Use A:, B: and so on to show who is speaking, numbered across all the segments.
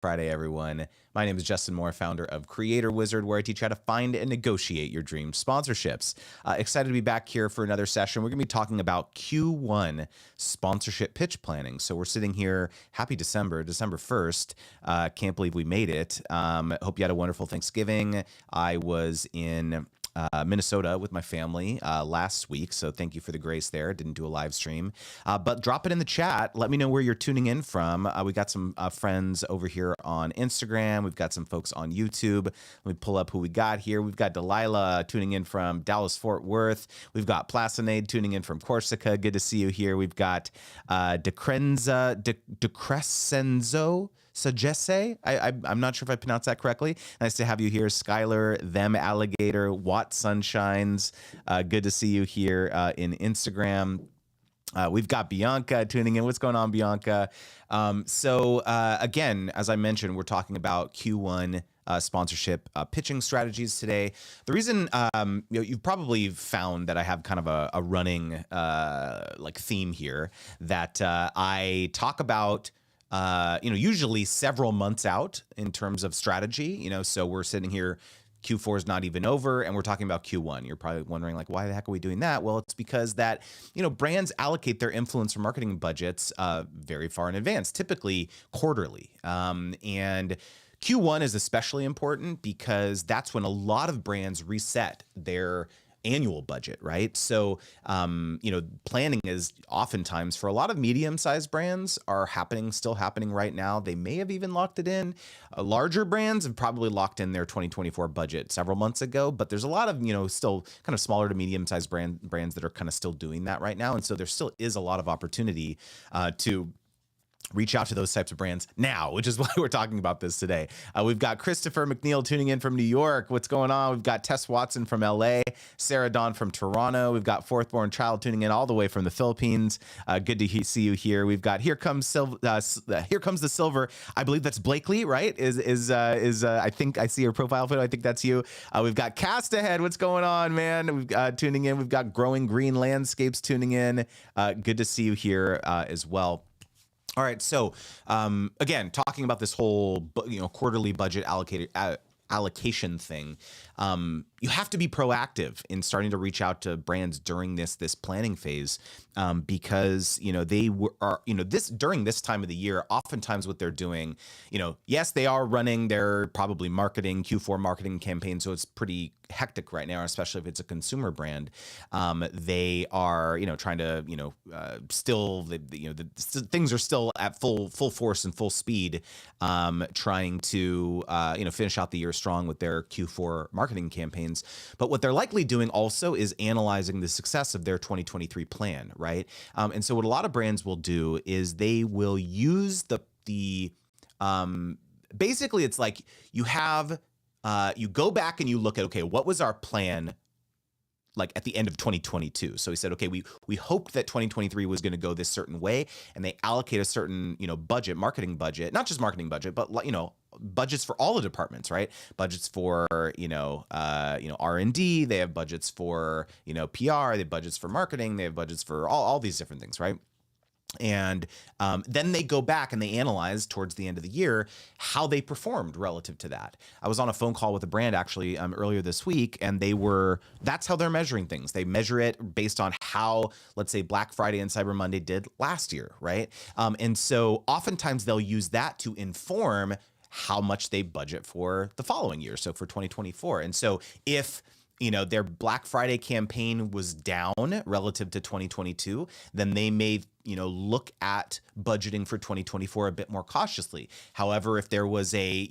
A: Friday, everyone. My name is Justin Moore, founder of Creator Wizard, where I teach how to find and negotiate your dream sponsorships. Excited to be back here for another session. We're going to be talking about Q1 sponsorship pitch planning. So we're sitting here, happy December 1st. Can't believe we made it. Hope you had a wonderful Thanksgiving. I was in Minnesota with my family last week, so thank you for the grace there. Didn't do a live stream, but drop it in the chat. Let me know where you're tuning in from. We got some friends over here on Instagram. We've got some folks on YouTube. Let me pull up who we got here. We've got Delilah tuning in from Dallas, Fort Worth. We've got Placinade tuning in from Corsica. Good to see you here. We've got DeCrescenzo Sagesse. I'm not sure if I pronounced that correctly. Nice to have you here. Skylar, Them Alligator, Watt Sunshines. Good to see you here in Instagram. We've got Bianca tuning in. What's going on, Bianca? Again, as I mentioned, we're talking about Q1 sponsorship pitching strategies today. The reason, you've probably found that I have kind of a running theme here that I talk about usually several months out in terms of strategy, so we're sitting here, Q4 is not even over, and we're talking about Q1. You're probably wondering, why the heck are we doing that? Well, it's because that, brands allocate their influencer marketing budgets very far in advance, typically quarterly. And Q1 is especially important because that's when a lot of brands reset their annual budget, right? So, planning is oftentimes for a lot of medium-sized brands still happening right now. They may have even locked it in. Larger brands have probably locked in their 2024 budget several months ago, but there's a lot of, still kind of smaller to medium-sized brands that are kind of still doing that right now. And so there still is a lot of opportunity to reach out to those types of brands now, which is why we're talking about this today. We've got Christopher McNeil tuning in from New York. What's going on? We've got Tess Watson from LA, Sarah Dawn from Toronto. We've got Fourthborn Child tuning in all the way from the Philippines. Good to see you here. We've got Here Comes the Silver. I believe that's Blakely, right? I think I see your profile photo. I think that's you. We've got Cast Ahead. What's going on, man? We've tuning in. We've got Growing Green Landscapes tuning in. Good to see you here as well. All right, so again, talking about this whole quarterly budget allocation thing, you have to be proactive in starting to reach out to brands during this planning phase, because during this time of the year, oftentimes what they're doing, yes, they are running their probably Q4 marketing campaign, so it's pretty hectic right now, especially if it's a consumer brand. They are trying to things are still at full force and full speed, trying to finish out the year strong with their Q4 marketing campaigns. But what they're likely doing also is analyzing the success of their 2023 plan, right? And so what a lot of brands will do is they will use basically it's like you go back and you look at, okay, what was our plan like at the end of 2022? So he said, okay, we hoped that 2023 was going to go this certain way, and they allocate a certain, marketing budget, not just marketing budget, but budgets for all the departments, right? Budgets for, R&D, they have budgets for, PR, they have budgets for marketing, they have budgets for all these different things, right? And then they go back and they analyze towards the end of the year how they performed relative to that. I was on a phone call with a brand actually earlier this week, and that's how they're measuring things. They measure it based on how, let's say, Black Friday and Cyber Monday did last year, right? And so oftentimes they'll use that to inform how much they budget for the following year, so for 2024. And so if their Black Friday campaign was down relative to 2022, then they may, look at budgeting for 2024 a bit more cautiously. However, if there was a,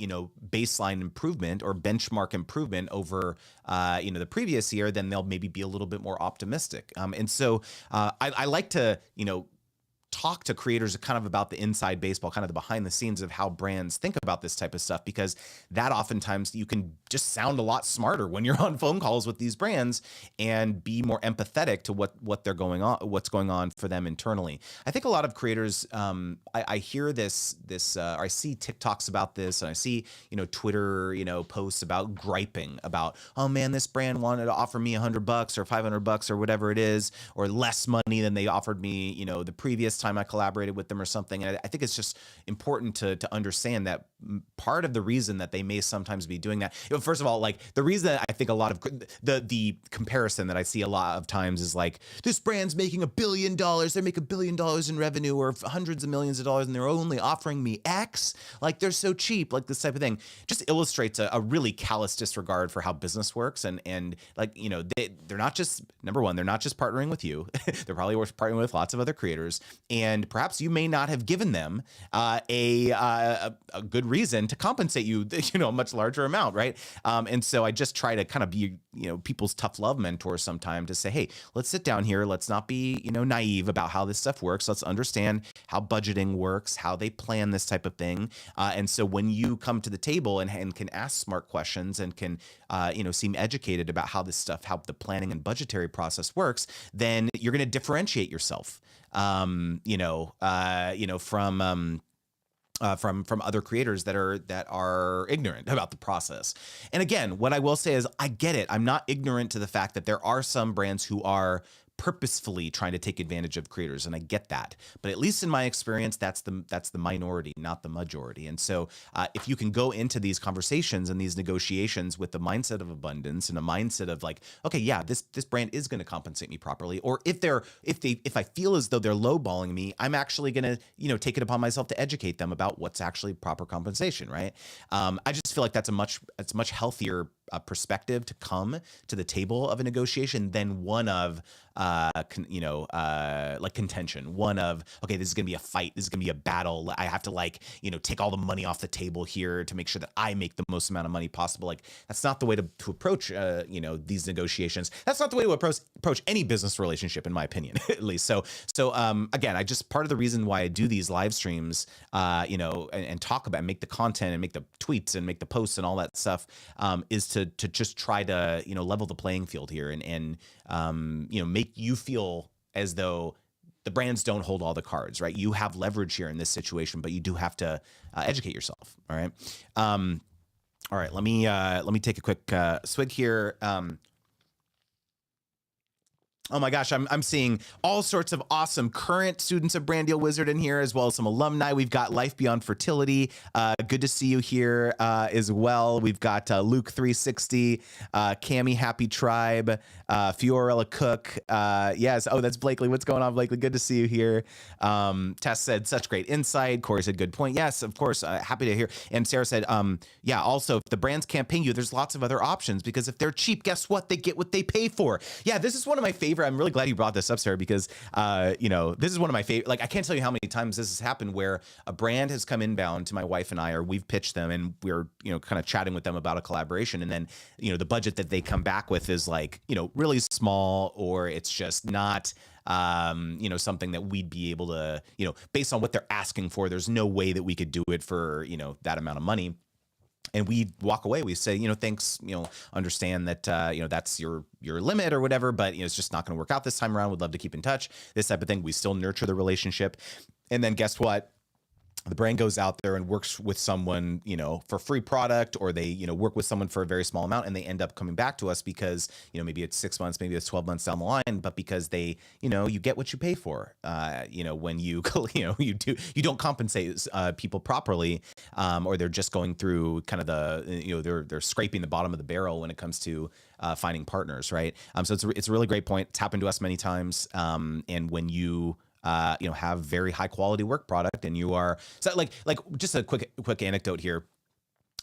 A: baseline improvement or benchmark improvement over, the previous year, then they'll maybe be a little bit more optimistic. And so I like to, talk to creators kind of about the inside baseball, kind of the behind the scenes of how brands think about this type of stuff, because that oftentimes you can just sound a lot smarter when you're on phone calls with these brands and be more empathetic to what's going on for them internally. I think a lot of creators, I hear this, or I see TikToks about this, and I see, Twitter, posts about griping about, oh man, this brand wanted to offer me $100 or $500 or whatever it is, or less money than they offered me, the previous first time I collaborated with them or something. And I think it's just important to understand that part of the reason that they may sometimes be doing that, first of all, like the reason that I think a lot of the comparison that I see a lot of times is like, this brand's making $1 billion, they make $1 billion in revenue or hundreds of millions of dollars, and they're only offering me X. Like, they're so cheap, like this type of thing just illustrates a really callous disregard for how business works. And like, they're not just, number one, they're not just partnering with you. They're probably partnering with lots of other creators, and perhaps you may not have given them a good reason to compensate you, a much larger amount, right? And so I just try to kind of be, people's tough love mentor sometime to say, hey, let's sit down here. Let's not be, naive about how this stuff works. Let's understand how budgeting works, how they plan this type of thing. And so when you come to the table and can ask smart questions and can, seem educated about how this stuff, how the planning and budgetary process works, then you're going to differentiate yourself, from other creators that are ignorant about the process. And again, what I will say is I get it. I'm not ignorant to the fact that there are some brands who are purposefully trying to take advantage of creators, and I get that. But at least in my experience, that's the minority, not the majority. And so if you can go into these conversations and these negotiations with the mindset of abundance and a mindset of like, okay, yeah, this brand is going to compensate me properly, or if I feel as though they're lowballing me, I'm actually going to take it upon myself to educate them about what's actually proper compensation, right? I just feel like it's a much healthier perspective to come to the table of a negotiation than one of like contention, one of, okay, this is gonna be a fight, this is gonna be a battle, I have to take all the money off the table here to make sure that I make the most amount of money possible. Like, that's not the way to approach these negotiations. That's not the way to approach any business relationship, in my opinion, at least. So again, part of the reason why I do these live streams, and talk about, make the content and make the tweets and make the posts and all that stuff, is to just try to level the playing field here and make you feel as though the brands don't hold all the cards, right? You have leverage here in this situation, but you do have to educate yourself. All right. All right. Let me take a quick swig here. Oh my gosh, I'm seeing all sorts of awesome current students of Brand Deal Wizard in here, as well as some alumni. We've got Life Beyond Fertility. Good to see you here as well. We've got Luke 360, Cami Happy Tribe, Fiorella Cook. Yes. Oh, that's Blakely. What's going on, Blakely? Good to see you here. Tess said, such great insight. Corey said, good point. Yes, of course. Happy to hear. And Sarah said, yeah, also, if the brands can't pay you, there's lots of other options, because if they're cheap, guess what? They get what they pay for. Yeah, this is one of my favorite. I'm really glad you brought this up, Sarah, because, this is one of my favorite, like, I can't tell you how many times this has happened where a brand has come inbound to my wife and I, or we've pitched them and we're, kind of chatting with them about a collaboration. And then, the budget that they come back with is like, really small, or it's just not, something that we'd be able to, based on what they're asking for, there's no way that we could do it for, that amount of money. And we walk away. We say, thanks, understand that, that's your limit or whatever, but it's just not going to work out this time around. Would love to keep in touch, this type of thing. We still nurture the relationship. And then guess what? The brand goes out there and works with someone, for free product, or they, work with someone for a very small amount, and they end up coming back to us because, maybe it's 6 months, maybe it's 12 months down the line, but because they, you get what you pay for, when you, you don't compensate people properly, or they're just going through kind of the, they're scraping the bottom of the barrel when it comes to finding partners. Right. So it's a really great point. It's happened to us many times. And when you, have very high quality work product, and you are like just a quick anecdote here.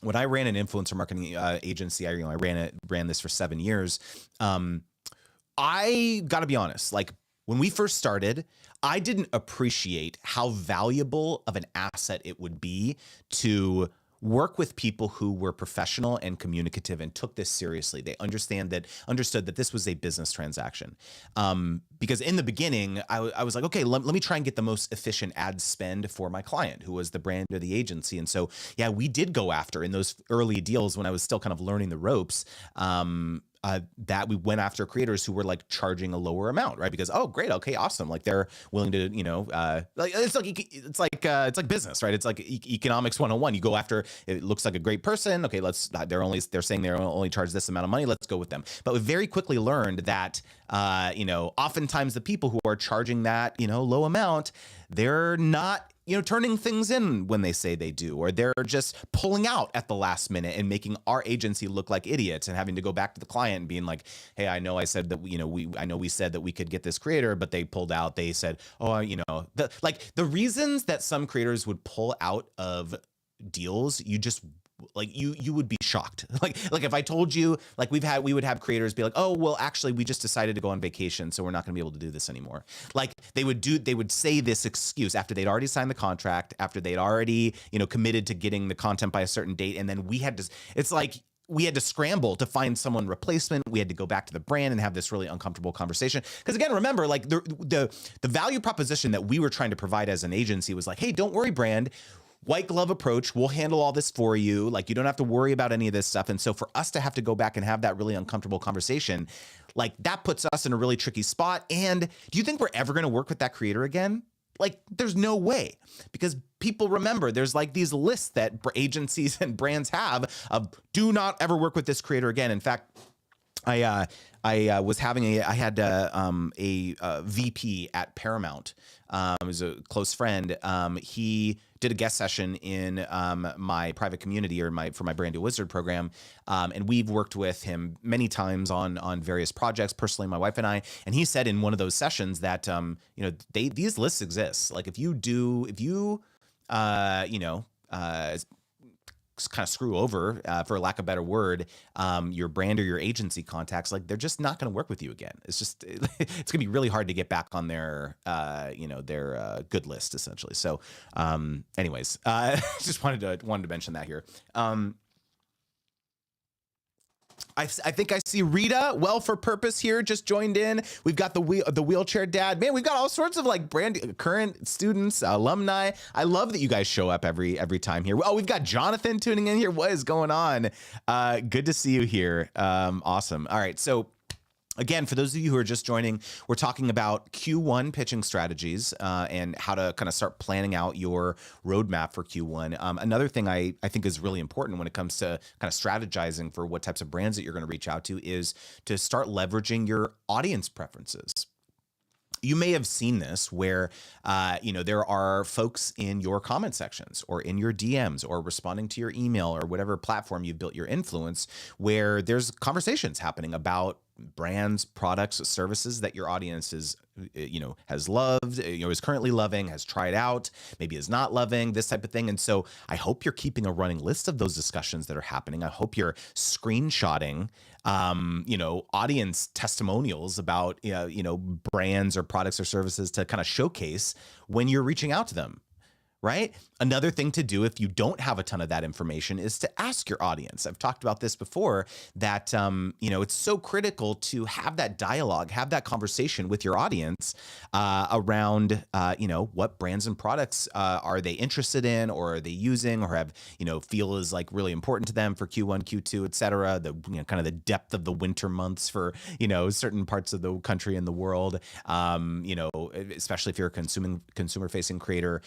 A: When I ran an influencer marketing agency, I ran this for 7 years. I got to be honest, like, when we first started, I didn't appreciate how valuable of an asset it would be to work with people who were professional and communicative and took this seriously. They understood that this was a business transaction. Because in the beginning, I was like, okay, let me try and get the most efficient ad spend for my client, who was the brand or the agency. And so, yeah, we did go after, in those early deals when I was still kind of learning the ropes, that we went after creators who were like charging a lower amount, right? Because, oh, great, okay, awesome, like they're willing to, like it's like business, right? It's like economics 101. You go after, it looks like a great person. Okay, they're saying they're only charge this amount of money. Let's go with them. But we very quickly learned that oftentimes the people who are charging that low amount, they're not turning things in when they say they do, or they're just pulling out at the last minute and making our agency look like idiots and having to go back to the client and being like, hey, I know I said that, I know we said that we could get this creator, but they pulled out. They said, oh, the reasons that some creators would pull out of deals, you would be shocked. Like if I told you, like we would have creators be like, oh, well, actually we just decided to go on vacation, so we're not gonna be able to do this anymore. Like they would say this excuse after they'd already signed the contract, after they'd already, committed to getting the content by a certain date. And then we had to scramble to find someone replacement. We had to go back to the brand and have this really uncomfortable conversation. Because again, remember, like the value proposition that we were trying to provide as an agency was like, hey, don't worry, brand. White glove approach. We'll handle all this for you. Like you don't have to worry about any of this stuff. And so for us to have to go back and have that really uncomfortable conversation, like that puts us in a really tricky spot. And do you think we're ever going to work with that creator again? Like there's no way, because people remember there's like these lists that agencies and brands have of do not ever work with this creator again. In fact, I had a VP at Paramount. It was a close friend. He did a guest session in my private community for my Brand Deal Wizard program. And we've worked with him many times on various projects, personally, my wife and I. And he said in one of those sessions that, these lists exist. Like if you kind of screw over, for lack of a better word, your brand or your agency contacts, like they're just not going to work with you again. It's going to be really hard to get back on their good list, essentially. So, anyways, just wanted to mention that here. I think I see Rita, Well for Purpose here, just joined in. We've got the wheelchair dad. Man, we've got all sorts of like current students, alumni. I love that you guys show up every time here. Oh, we've got Jonathan tuning in here. What is going on? Good to see you here. Awesome. All right, so again, for those of you who are just joining, we're talking about Q1 pitching strategies and how to kind of start planning out your roadmap for Q1. Another thing I think is really important when it comes to kind of strategizing for what types of brands that you're going to reach out to is to start leveraging your audience preferences. You may have seen this where, there are folks in your comment sections or in your DMs or responding to your email or whatever platform you've built your influence, where there's conversations happening about brands, products, services that your audience has loved, is currently loving, has tried out, maybe is not loving, this type of thing. And so I hope you're keeping a running list of those discussions that are happening. I hope you're screenshotting, audience testimonials about, brands or products or services to kind of showcase when you're reaching out to them. Right? Another thing to do if you don't have a ton of that information is to ask your audience. I've talked about this before, that, it's so critical to have that dialogue, have that conversation with your audience around, what brands and products are they interested in, or are they using, or have, feel is like really important to them for Q1, Q2, et cetera. The, kind of the depth of the winter months for, certain parts of the country and the world, especially if you're a consumer facing creator.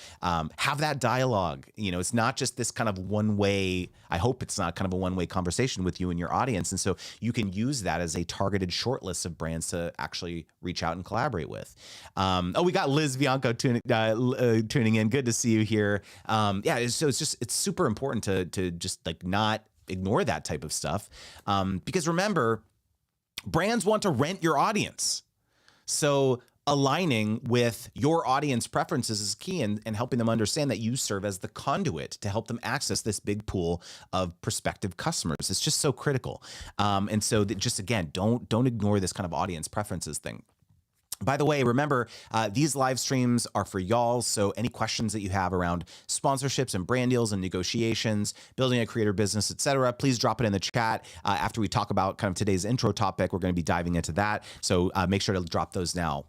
A: Have that dialogue. It's not just this kind of one way. I hope it's not kind of a one way conversation with you and your audience. And so you can use that as a targeted short list of brands to actually reach out and collaborate with. We got Liz Bianco tuning in. Good to see you here. So it's super important to just like not ignore that type of stuff. Because remember, brands want to rent your audience. So aligning with your audience preferences is key, and helping them understand that you serve as the conduit to help them access this big pool of prospective customers. It's just so critical. And so that just, again, don't ignore this kind of audience preferences thing. By the way, remember, these live streams are for y'all, so any questions that you have around sponsorships and brand deals and negotiations, building a creator business, et cetera, please drop it in the chat. After we talk about kind of today's intro topic, we're going to be diving into that, so make sure to drop those now.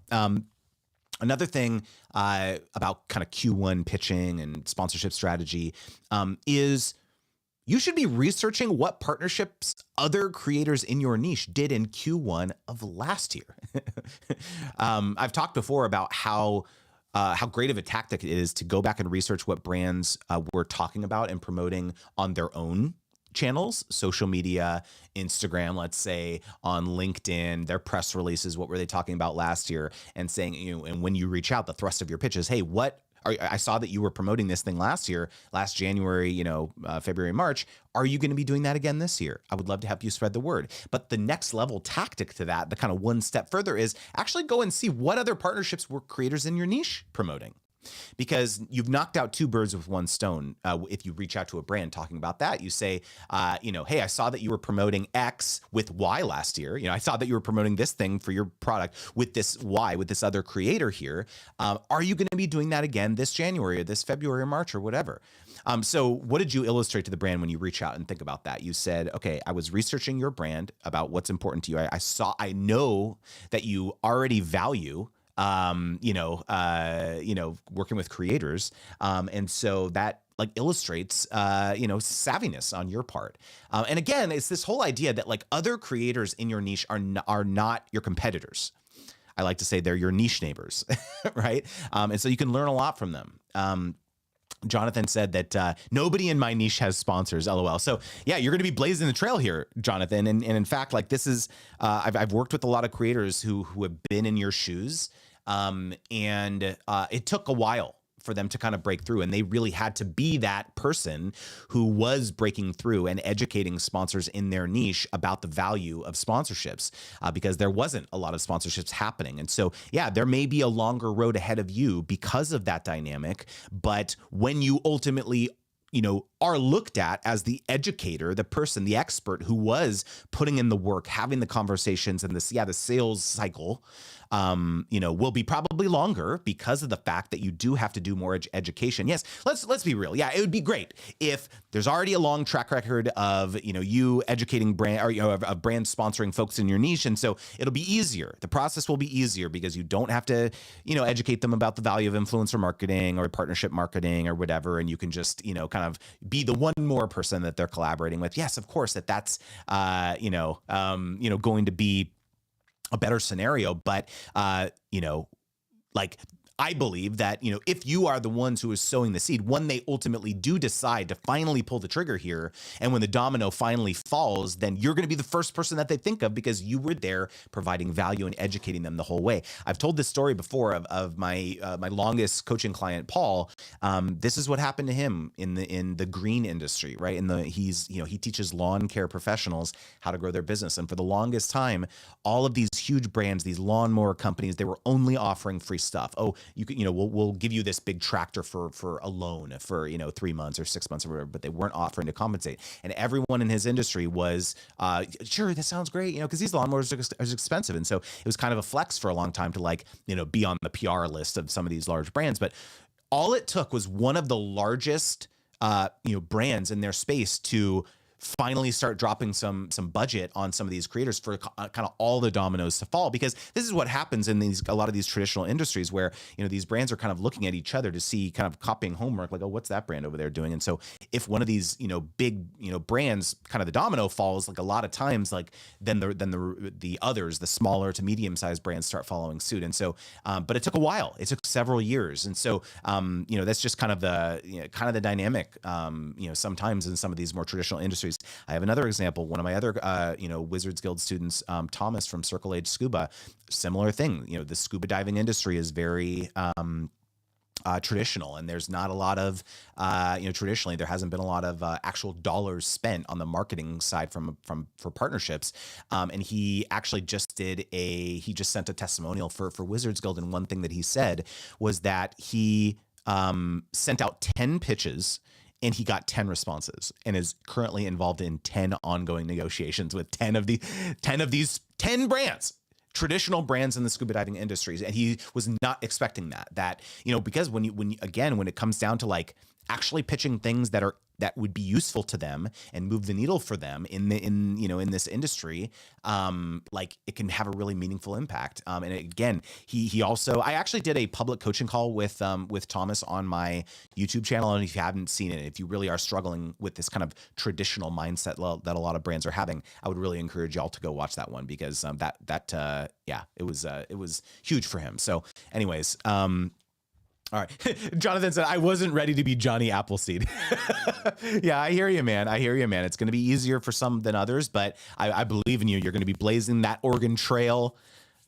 A: Another thing about kind of Q1 pitching and sponsorship strategy is you should be researching what partnerships other creators in your niche did in Q1 of last year. I've talked before about how great of a tactic it is to go back and research what brands were talking about and promoting on their own channels, social media, Instagram, let's say, on LinkedIn, their press releases, what were they talking about last year, and saying, and when you reach out, the thrust of your pitch is, hey, I saw that you were promoting this thing last January, February, March. Are you going to be doing that again this year? I would love to help you spread the word. But the next level tactic to that, the kind of one step further, is actually go and see what other partnerships were creators in your niche promoting. Because you've knocked out two birds with one stone. If you reach out to a brand talking about that, you say, hey, I saw that you were promoting X with Y last year. I saw that you were promoting this thing for your product with this Y, with this other creator here. Are you going to be doing that again this January or this February or March or whatever? So what did you illustrate to the brand when you reach out and think about that? You said, okay, I was researching your brand about what's important to you. I know that you already value working with creators. And so that illustrates, savviness on your part. And again, it's this whole idea that other creators in your niche are not your competitors. I like to say they're your niche neighbors, right? And so you can learn a lot from them. Jonathan said that nobody in my niche has sponsors, LOL. So yeah, you're going to be blazing the trail here, Jonathan. And in fact, this is, I've worked with a lot of creators who have been in your shoes. And it took a while for them to kind of break through, and they really had to be that person who was breaking through and educating sponsors in their niche about the value of sponsorships, because there wasn't a lot of sponsorships happening. And so, yeah, there may be a longer road ahead of you because of that dynamic, but when you ultimately are looked at as the educator, the person, the expert who was putting in the work, having the conversations, and the sales cycle, will be probably longer because of the fact that you do have to do more education. Yes, let's be real. Yeah, it would be great if there's already a long track record of you educating brand or of brand sponsoring folks in your niche, and so it'll be easier. The process will be easier because you don't have to educate them about the value of influencer marketing or partnership marketing or whatever, and you can just kind of be the one more person that they're collaborating with. Yes, of course that's going to be a better scenario, but I believe that, if you are the ones who is sowing the seed, when they ultimately do decide to finally pull the trigger here, and when the domino finally falls, then you're going to be the first person that they think of because you were there providing value and educating them the whole way. I've told this story before of my my longest coaching client, Paul. This is what happened to him in the green industry, right? He teaches lawn care professionals how to grow their business, and for the longest time, all of these huge brands, these lawnmower companies, they were only offering free stuff. Oh, we'll give you this big tractor for a loan for 3 months or 6 months or whatever, but they weren't offering to compensate. And everyone in his industry was sure, that sounds great, because these lawnmowers are expensive, and so it was kind of a flex for a long time to be on the PR list of some of these large brands. But all it took was one of the largest brands in their space to finally start dropping some budget on some of these creators for kind of all the dominoes to fall, because this is what happens in a lot of these traditional industries where these brands are kind of looking at each other to see, kind of copying homework, like, oh, what's that brand over there doing? And so if one of these big brands, kind of the domino falls, a lot of times, then the others, the smaller to medium sized brands, start following suit. And so but it took a while. It took several years. And so that's just kind of the dynamic sometimes in some of these more traditional industries. I have another example. One of my other, Wizards Guild students, Thomas from Circle Age Scuba, similar thing. The scuba diving industry is very traditional, and there's not a lot of, traditionally there hasn't been a lot of actual dollars spent on the marketing side for partnerships. And he actually just sent a testimonial for Wizards Guild, and one thing that he said was that he sent out 10 pitches. And he got 10 responses and is currently involved in 10 ongoing negotiations with 10 of these 10 brands, traditional brands in the scuba diving industries. And he was not expecting that, because when it comes down to actually pitching things that are that would be useful to them and move the needle for them in this industry, like it can have a really meaningful impact. And again, he also, I actually did a public coaching call with Thomas on my YouTube channel. And if you haven't seen it, if you really are struggling with this kind of traditional mindset that a lot of brands are having, I would really encourage y'all to go watch that one, because it was huge for him. So anyways, all right. Jonathan said, I wasn't ready to be Johnny Appleseed. Yeah, I hear you, man. It's going to be easier for some than others, but I believe in you. You're going to be blazing that Oregon Trail.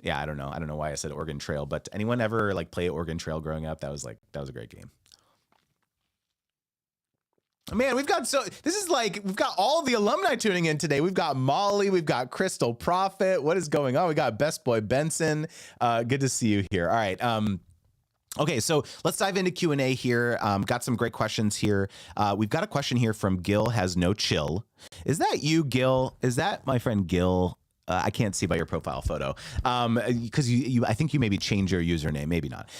A: Yeah, I don't know why I said Oregon Trail, but anyone ever like play Oregon Trail growing up? That was a great game. Man, we've got all the alumni tuning in today. We've got Molly, we've got Crystal Prophet. What is going on? We got Best Boy Benson. Good to see you here. All right. Okay, so let's dive into Q&A here. Got some great questions here. We've got a question here from Gil Has No Chill. Is that you, Gil? Is that my friend Gil? I can't see by your profile photo, because I think you maybe change your username, maybe not.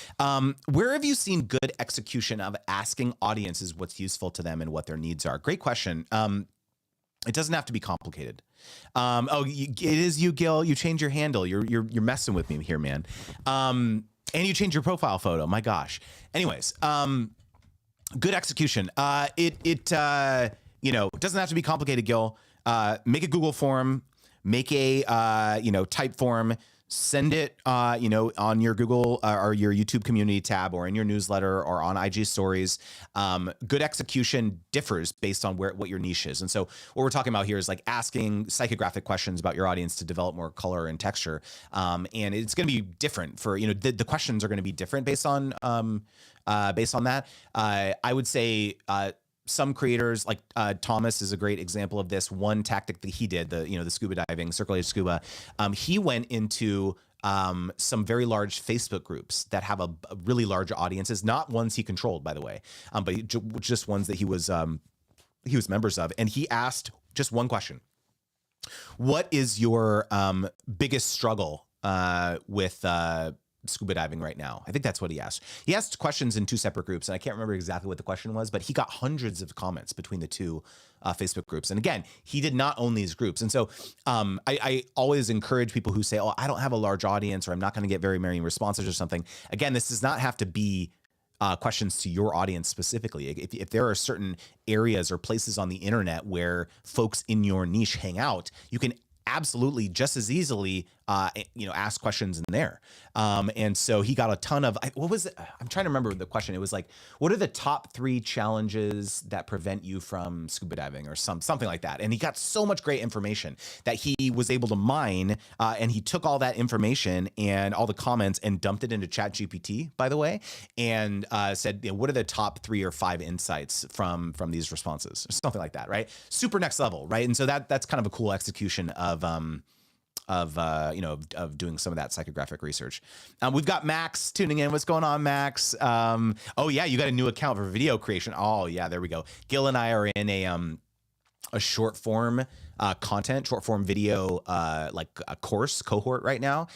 A: Where have you seen good execution of asking audiences what's useful to them and what their needs are? Great question. It doesn't have to be complicated. It is you, Gil. You change your handle. You're messing with me here, man. And you change your profile photo. My gosh. Anyways, good execution. It doesn't have to be complicated, Gil. Make a Google form, make a type form, send it on your Google or your YouTube community tab, or in your newsletter, or on IG stories. Good execution differs based on what your niche is. And so what we're talking about here is like asking psychographic questions about your audience to develop more color and texture. And it's going to be different for, the questions are going to be different based on that. I would say, some creators like Thomas is a great example of this. One tactic that he did, the scuba diving, circulated scuba, he went into some very large Facebook groups that have a really large audiences, not ones he controlled, by the way, but just ones that he was members of. And he asked just one question: what is your biggest struggle with scuba diving right now? I think that's what he asked. He asked questions in two separate groups, and I can't remember exactly what the question was, but he got hundreds of comments between the two Facebook groups. And again, he did not own these groups. And so I always encourage people who say, oh, I don't have a large audience, or I'm not going to get very many responses or something. Again, this does not have to be questions to your audience specifically. If there are certain areas or places on the internet where folks in your niche hang out, you can absolutely just as easily ask questions in there. And so he got a ton of, what was it? I'm trying to remember the question. It was like, what are the top 3 challenges that prevent you from scuba diving, or something like that? And he got so much great information that he was able to mine, and he took all that information and all the comments and dumped it into ChatGPT, by the way, and said, what are the top 3 or 5 insights from these responses, or something like that, right? Super next level, right? And so that's kind of a cool execution of doing some of that psychographic research. We've got Max tuning in. What's going on, Max? Oh yeah, you got a new account for video creation. Oh yeah, there we go. Gil and I are in a short form short form video like a cohort right now.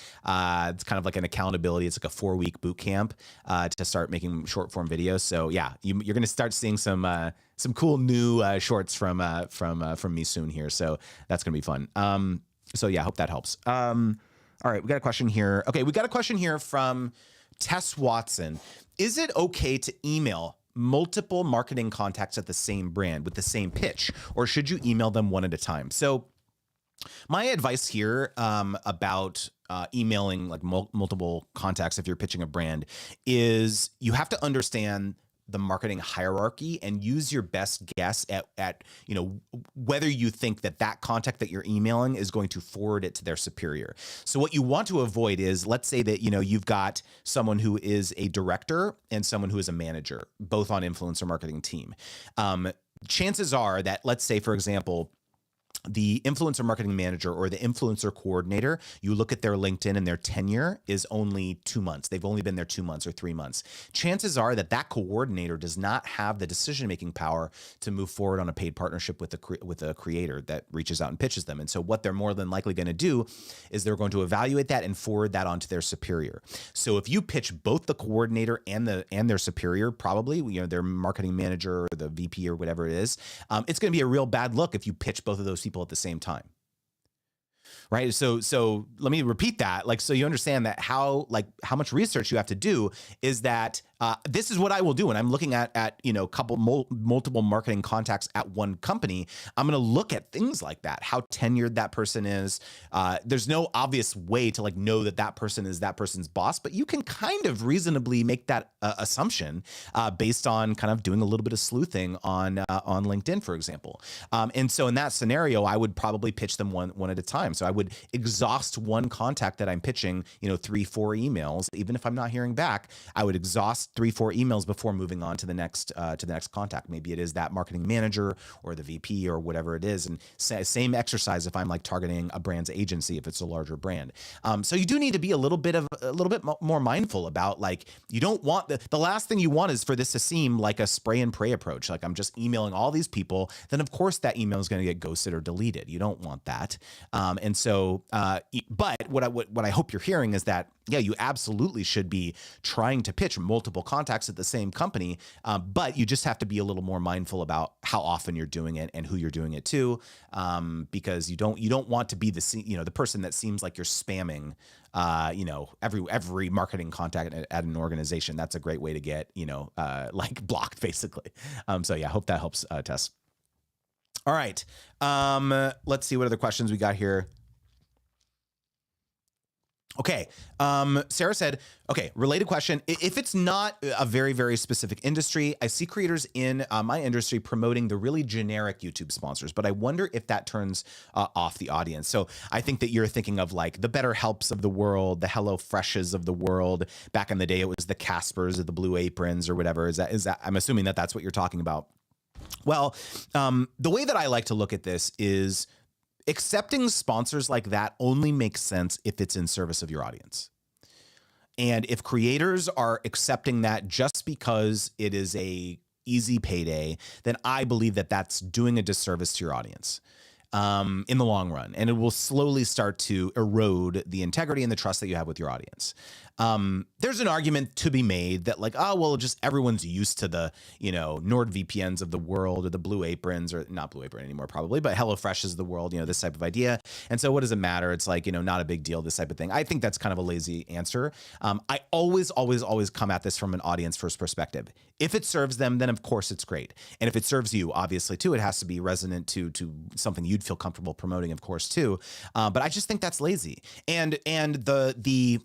A: It's kind of like an accountability. It's like a 4-week boot camp to start making short form videos. So yeah, you're going to start seeing some cool new shorts from me soon here. So that's going to be fun. So yeah, I hope that helps. All right, we got a question here. Okay, we got a question here from Tess Watson. Is it okay to email multiple marketing contacts at the same brand with the same pitch, or should you email them one at a time? So my advice here about emailing like multiple contacts if you're pitching a brand is you have to understand the marketing hierarchy and use your best guess at whether you think that contact that you're emailing is going to forward it to their superior. So what you want to avoid is, let's say that you've got someone who is a director and someone who is a manager, both on influencer marketing team. Chances are that, let's say for example, the influencer marketing manager or the influencer coordinator, you look at their LinkedIn and their tenure is only 2 months. They've only been there 2 months or 3 months. Chances are that that coordinator does not have the decision-making power to move forward on a paid partnership with a creator that reaches out and pitches them. And so what they're more than likely going to do is they're going to evaluate that and forward that onto their superior. So if you pitch both the coordinator and their superior, probably, their marketing manager or the VP or whatever it is, it's going to be a real bad look if you pitch both of those people at the same time. Right. So let me repeat that. So you understand that how much research you have to do is that this is what I will do when I'm looking at multiple marketing contacts at one company. I'm going to look at things like that, how tenured that person is. There's no obvious way to know that person is that person's boss, but you can kind of reasonably make that assumption based on kind of doing a little bit of sleuthing on LinkedIn, for example. And so in that scenario, I would probably pitch them one at a time. So I would exhaust one contact that I'm pitching, 3-4 emails. Even if I'm not hearing back, I would exhaust 3-4 emails before moving on to the next contact. Maybe it is that marketing manager or the VP or whatever it is. And same exercise if I'm targeting a brand's agency, if it's a larger brand. So you do need to be a little bit more mindful about you don't want the last thing you want is for this to seem like a spray and pray approach. I'm just emailing all these people. Then of course that email is going to get ghosted or deleted. You don't want that. And so, but what I hope you're hearing is that, yeah, you absolutely should be trying to pitch multiple contacts at the same company, but you just have to be a little more mindful about how often you're doing it and who you're doing it to, because you don't want to be the person that seems like you're spamming, every marketing contact at an organization. That's a great way to get blocked, basically. So yeah, I hope that helps, Tess. All right, let's see what other questions we got here. Okay. Sarah said, okay, related question. If it's not a very, very specific industry, I see creators in my industry promoting the really generic YouTube sponsors, but I wonder if that turns off the audience. So I think that you're thinking of the BetterHelps of the world, the HelloFreshes of the world. Back in the day, it was the Caspers or the Blue Aprons or whatever. Is that, I'm assuming that that's what you're talking about. Well, the way that I like to look at this is accepting sponsors like that only makes sense if it's in service of your audience. And if creators are accepting that just because it is a easy payday, then I believe that that's doing a disservice to your audience in the long run. And it will slowly start to erode the integrity and the trust that you have with your audience. There's an argument to be made that just everyone's used to the, NordVPNs of the world or the Blue Aprons, or not Blue Apron anymore probably, but HelloFresh is the world, this type of idea. And so what does it matter? It's not a big deal, this type of thing. I think that's kind of a lazy answer. I always come at this from an audience first perspective. If it serves them, then of course it's great. And if it serves you, obviously too, it has to be resonant to something you'd feel comfortable promoting, of course too. But I just think that's lazy. And the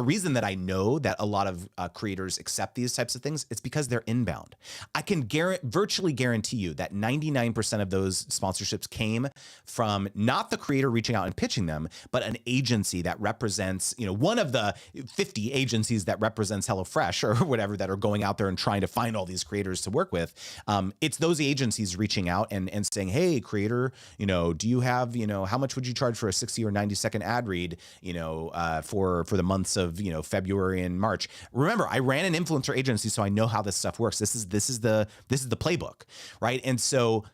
A: reason that I know that a lot of creators accept these types of things, it's because they're inbound. I can virtually guarantee you that 99% of those sponsorships came from not the creator reaching out and pitching them, but an agency that represents, one of the 50 agencies that represents HelloFresh or whatever that are going out there and trying to find all these creators to work with. It's those agencies reaching out and saying, hey, creator, do you have, how much would you charge for a 60 or 90-second ad read, for the months of February and March. Remember, I ran an influencer agency, so I know how this stuff works. This is the playbook, right? And so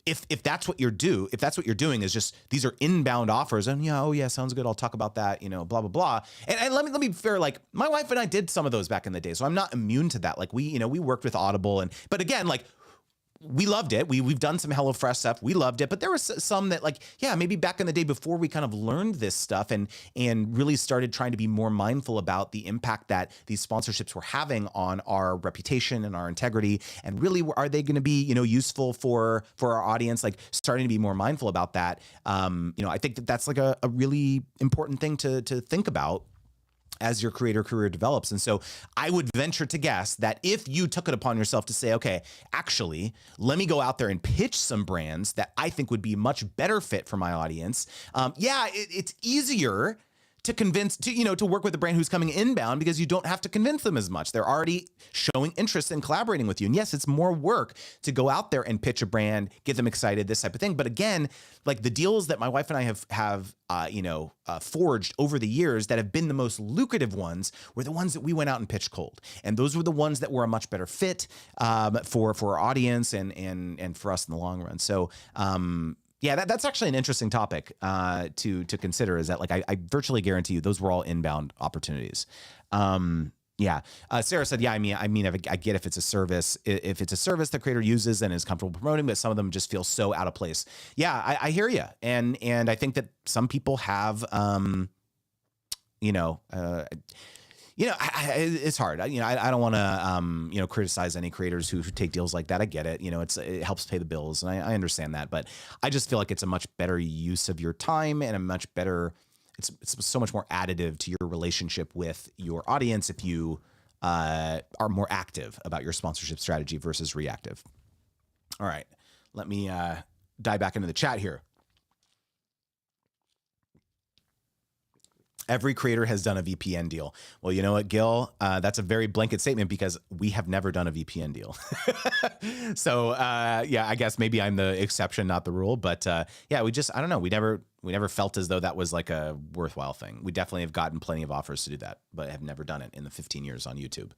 A: if that's what you're doing is just these are inbound offers, and sounds good. I'll talk about that, blah blah blah. And let me be fair. My wife and I did some of those back in the day, so I'm not immune to that. We worked with Audible, but again, we loved it. We've done some HelloFresh stuff. We loved it. But there was some that maybe back in the day before we kind of learned this stuff and really started trying to be more mindful about the impact that these sponsorships were having on our reputation and our integrity. And really, are they going to be, useful for our audience? Starting to be more mindful about that. I think that that's a really important thing to think about as your creator career develops. And so I would venture to guess that if you took it upon yourself to say, okay, actually, let me go out there and pitch some brands that I think would be much better fit for my audience. It's easier to work with a brand who's coming inbound, because you don't have to convince them as much. They're already showing interest in collaborating with you. And yes, it's more work to go out there and pitch a brand, get them excited, this type of thing. But again, like the deals that my wife and I have forged over the years that have been the most lucrative ones were the ones that we went out and pitched cold. And those were the ones that were a much better fit for our audience and for us in the long run. So, yeah, that's actually an interesting topic to consider, is that like I virtually guarantee you those were all inbound opportunities. Yeah. Sarah said, yeah, I mean, I get if it's a service the creator uses and is comfortable promoting, but some of them just feel so out of place. Yeah, I hear you. And I think that some people have, it's hard. I don't want to, criticize any creators who take deals like that. I get it. It helps pay the bills, and I understand that. But I just feel like it's a much better use of your time and a much better. It's so much more additive to your relationship with your audience if you are more active about your sponsorship strategy versus reactive. All right, let me dive back into the chat here. Every creator has done a VPN deal. Well, you know what, Gil? That's a very blanket statement because we have never done a VPN deal. So, yeah, I guess maybe I'm the exception, not the rule. But yeah, I don't know. We never felt as though that was like a worthwhile thing. We definitely have gotten plenty of offers to do that, but have never done it in the 15 years on YouTube.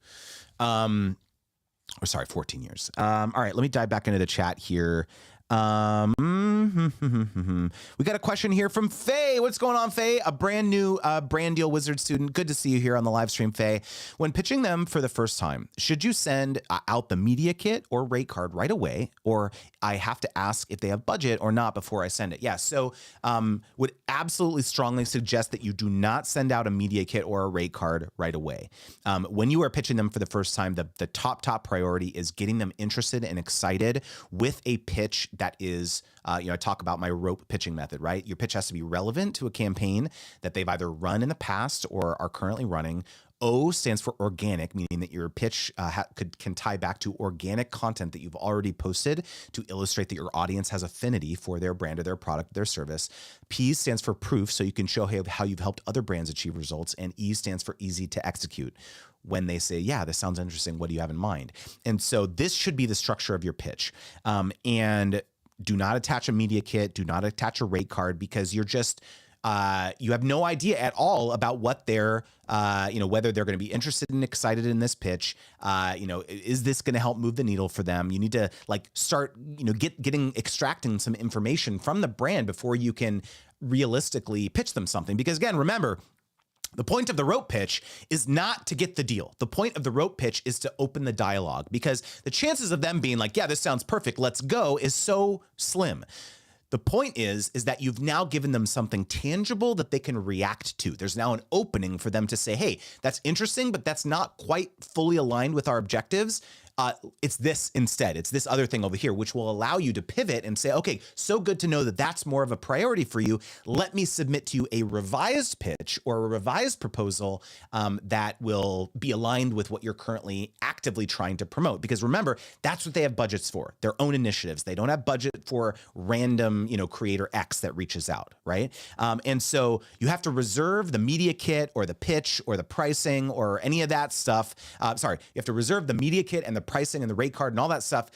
A: Or sorry, 14 years. All right, let me dive back into the chat here. We got a question here from Faye. What's going on, Faye? A brand new brand deal wizard student. Good to see you here on the live stream, Faye. When pitching them for the first time, should you send out the media kit or rate card right away, or I have to ask if they have budget or not before I send it? Yeah, so would absolutely strongly suggest that you do not send out a media kit or a rate card right away. When you are pitching them for the first time, the top priority is getting them interested and excited with a pitch that is, I talk about my rope pitching method, right? Your pitch has to be relevant to a campaign that they've either run in the past or are currently running. O stands for organic, meaning that your pitch can tie back to organic content that you've already posted to illustrate that your audience has affinity for their brand or their product, or their service. P stands for proof, so you can show how you've helped other brands achieve results. And E stands for easy to execute. When they say, yeah, this sounds interesting, what do you have in mind? And so this should be the structure of your pitch. And do not attach a media kit, do not attach a rate card, because you're just, you have no idea at all about what they're, whether they're going to be interested and excited in this pitch. Is this going to help move the needle for them? You need to start, extracting some information from the brand before you can realistically pitch them something. Because again, remember, the point of the rope pitch is not to get the deal. The point of the rope pitch is to open the dialogue, because the chances of them being like, yeah, this sounds perfect, let's go, is so slim. The point is that you've now given them something tangible that they can react to. There's now an opening for them to say, hey, that's interesting, but that's not quite fully aligned with our objectives. It's this instead. It's this other thing over here, which will allow you to pivot and say, okay, so good to know that that's more of a priority for you. Let me submit to you a revised pitch or a revised proposal that will be aligned with what you're currently actively trying to promote. Because remember, that's what they have budgets for, their own initiatives. They don't have budget for random, creator X that reaches out, right? And so you have to reserve the media kit or the pitch or the pricing or any of that stuff. You have to reserve the media kit and the pricing and the rate card and all that stuff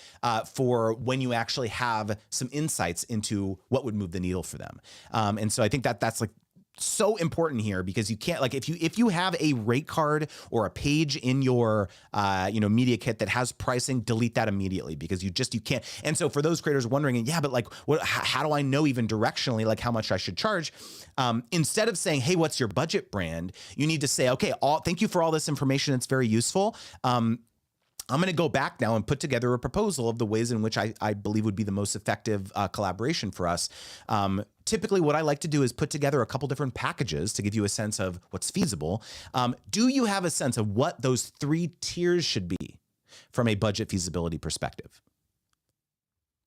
A: for when you actually have some insights into what would move the needle for them. And so I think that's so important here, because you can't, if you have a rate card or a page in your media kit that has pricing, delete that immediately, because you can't. And so for those creators wondering, yeah, but how do I know even directionally how much I should charge? Instead of saying, hey, what's your budget, brand, you need to say, okay, thank you for all this information. It's very useful. I'm going to go back now and put together a proposal of the ways in which I believe would be the most effective collaboration for us. Typically, what I like to do is put together a couple different packages to give you a sense of what's feasible. Do you have a sense of what those 3 tiers should be from a budget feasibility perspective?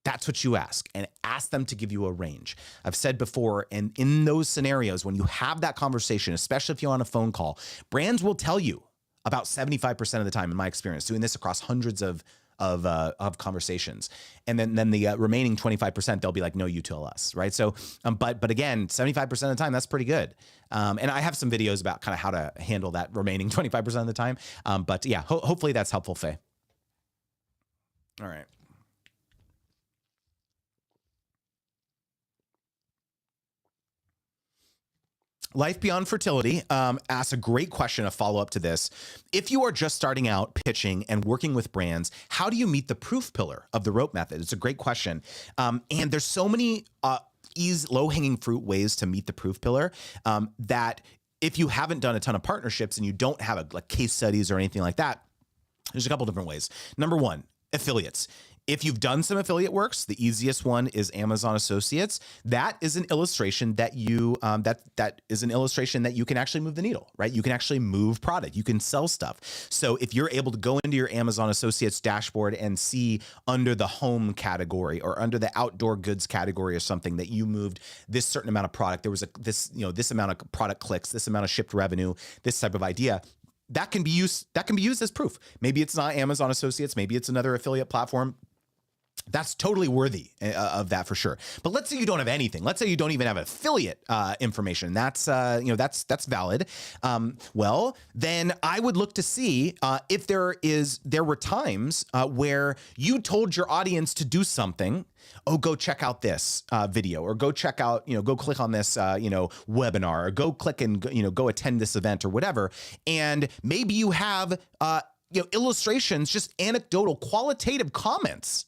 A: That's what you ask, and ask them to give you a range. I've said before, and in those scenarios, when you have that conversation, especially if you're on a phone call, brands will tell you about 75% of the time, in my experience, doing this across hundreds of of conversations. And then the remaining 25%, they'll be like, no, you tell us, right? So, but again, 75% of the time, that's pretty good. And I have some videos about kind of how to handle that remaining 25% of the time. But yeah, hopefully that's helpful, Faye. All right. Life Beyond Fertility asks a great question, a follow-up to this. If you are just starting out pitching and working with brands, how do you meet the proof pillar of the rope method? It's a great question. And there's so many low-hanging fruit ways to meet the proof pillar that if you haven't done a ton of partnerships and you don't have like case studies or anything like that, there's a couple different ways. Number one, affiliates. If you've done some affiliate works, the easiest one is Amazon Associates. That is an illustration that you that is an illustration that you can actually move the needle, right? You can actually move product. You can sell stuff. So if you're able to go into your Amazon Associates dashboard and see under the home category or under the outdoor goods category or something that you moved this certain amount of product, there was this amount of product clicks, this amount of shipped revenue, this type of idea. That can be used as proof. Maybe it's not Amazon Associates, maybe it's another affiliate platform. That's totally worthy of that for sure. But let's say you don't have anything. Let's say you don't even have affiliate information. That's that's valid. Well, then I would look to see if there were times where you told your audience to do something. Oh, go check out this video, or go check out, go click on this, webinar, or go click and go attend this event or whatever. And maybe you have illustrations, just anecdotal, qualitative comments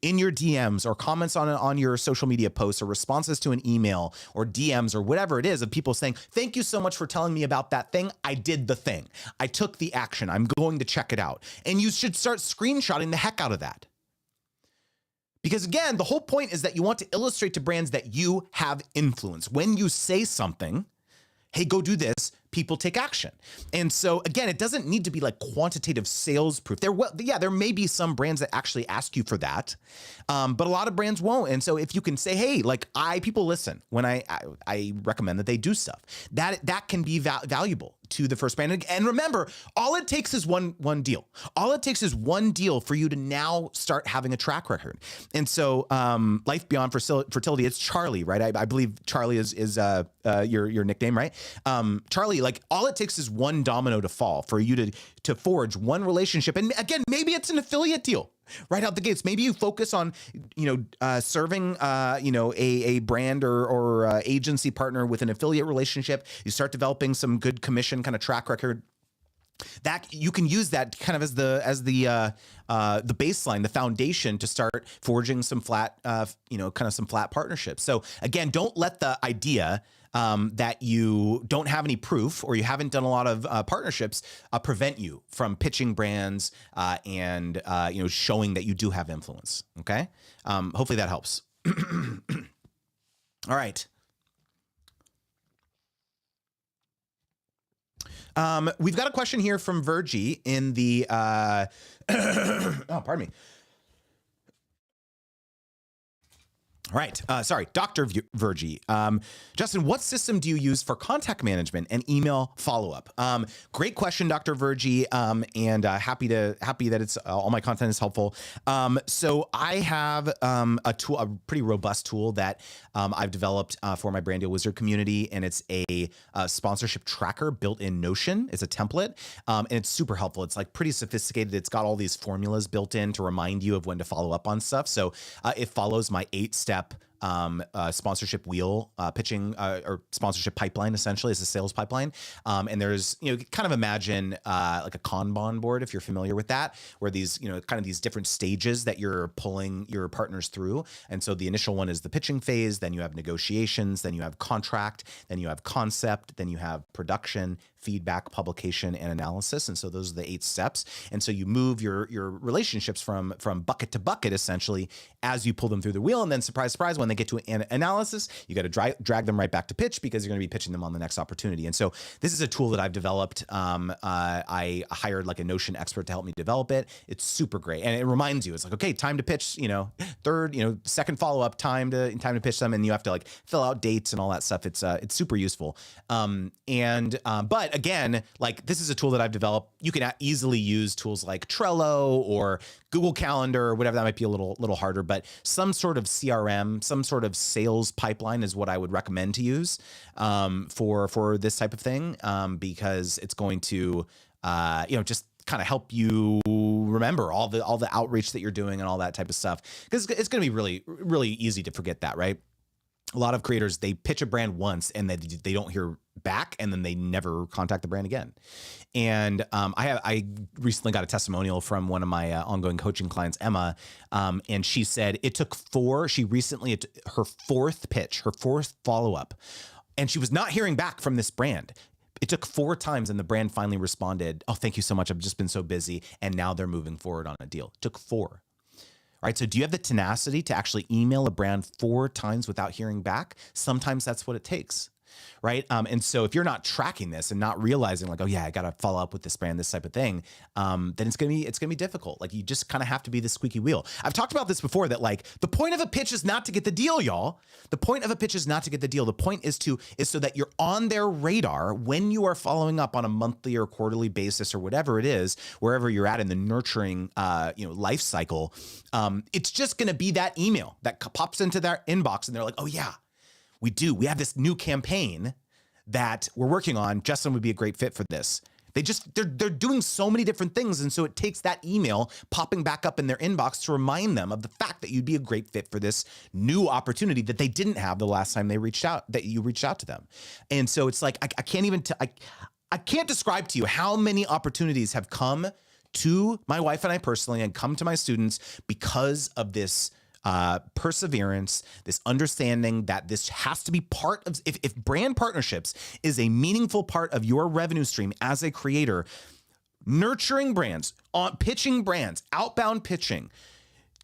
A: in your DMs or comments on your social media posts or responses to an email or DMs or whatever it is of people saying, thank you so much for telling me about that thing. I did the thing. I took the action. I'm going to check it out. And you should start screenshotting the heck out of that. Because again, the whole point is that you want to illustrate to brands that you have influence. When you say something, hey, go do this, people take action. And so again, it doesn't need to be like quantitative sales proof. There may be some brands that actually ask you for that, but a lot of brands won't. And so if you can say, hey, like people listen when I recommend that they do stuff, that can be valuable to the first brand. And remember, all it takes is one deal. All it takes is one deal for you to now start having a track record. And so Life Beyond Fertility, it's Charlie, right? I believe Charlie is your nickname, right? Charlie, like all it takes is one domino to fall for you to forge one relationship. And again, maybe it's an affiliate deal right out the gates. Maybe you focus on, serving, a brand or agency partner with an affiliate relationship. You start developing some good commission kind of track record. That you can use that kind of as the baseline, the foundation to start forging some flat, some flat partnerships. So again, don't let the idea that you don't have any proof or you haven't done a lot of partnerships prevent you from pitching brands and showing that you do have influence. Okay, hopefully that helps. All right. We've got a question here from Virgie in the, oh, pardon me. All right. Sorry, Dr. Virgie. Justin, what system do you use for contact management and email follow-up? Great question, Dr. Virgie, and happy that it's all my content is helpful. So I have a pretty robust tool that I've developed for my Brand Deal Wizard community, and it's a sponsorship tracker built in Notion. It's a template, and it's super helpful. It's like pretty sophisticated. It's got all these formulas built in to remind you of when to follow up on stuff. So it follows my 8-step sponsorship wheel, pitching or sponsorship pipeline. Essentially, it's a sales pipeline, and there's kind of imagine like a Kanban board if you're familiar with that, where these kind of these different stages that you're pulling your partners through. And so the initial one is the pitching phase, then you have negotiations, then you have contract, then you have concept, then you have production, feedback, publication, and analysis. And so those are the 8 steps. And so you move your relationships from bucket to bucket essentially as you pull them through the wheel. And then surprise, surprise, when they get to an analysis, you got to drag them right back to pitch because you're going to be pitching them on the next opportunity. And so this is a tool that I've developed. I hired like a Notion expert to help me develop it. It's super great. And it reminds you, it's like, okay, time to pitch, second follow-up, time to pitch them. And you have to like fill out dates and all that stuff. It's super useful. But But again, like this is a tool that I've developed. You can easily use tools like Trello or Google Calendar or whatever. That might be a little harder, but some sort of CRM, some sort of sales pipeline is what I would recommend to use for this type of thing, because it's going to just kind of help you remember all the outreach that you're doing and all that type of stuff, because it's going to be really, really easy to forget that, right? A lot of creators, they pitch a brand once and they don't hear back, and then they never contact the brand again. And I recently got a testimonial from one of my ongoing coaching clients, Emma, and she said it took her fourth pitch, her fourth follow-up, and she was not hearing back from this brand. It took 4 times, and the brand finally responded, "Oh, thank you so much. I've just been so busy." And now they're moving forward on a deal. It took 4. All right. So do you have the tenacity to actually email a brand 4 times without hearing back? Sometimes that's what it takes. Right. And so if you're not tracking this and not realizing like, oh yeah, I got to follow up with this brand, this type of thing, then it's going to be difficult. Like you just kind of have to be the squeaky wheel. I've talked about this before, that like the point of a pitch is not to get the deal, y'all. The point of a pitch is not to get the deal. The point is so that you're on their radar when you are following up on a monthly or quarterly basis or whatever it is, wherever you're at in the nurturing, life cycle. It's just going to be that email that pops into their inbox and they're like, oh yeah, we have this new campaign that we're working on. Justin would be a great fit for this. They're doing so many different things. And so it takes that email popping back up in their inbox to remind them of the fact that you'd be a great fit for this new opportunity that they didn't have the last time you reached out to them. And so it's like, I can't describe to you how many opportunities have come to my wife and I personally and come to my students because of this perseverance, this understanding that this has to be part of, if brand partnerships is a meaningful part of your revenue stream as a creator, nurturing brands, pitching brands, outbound pitching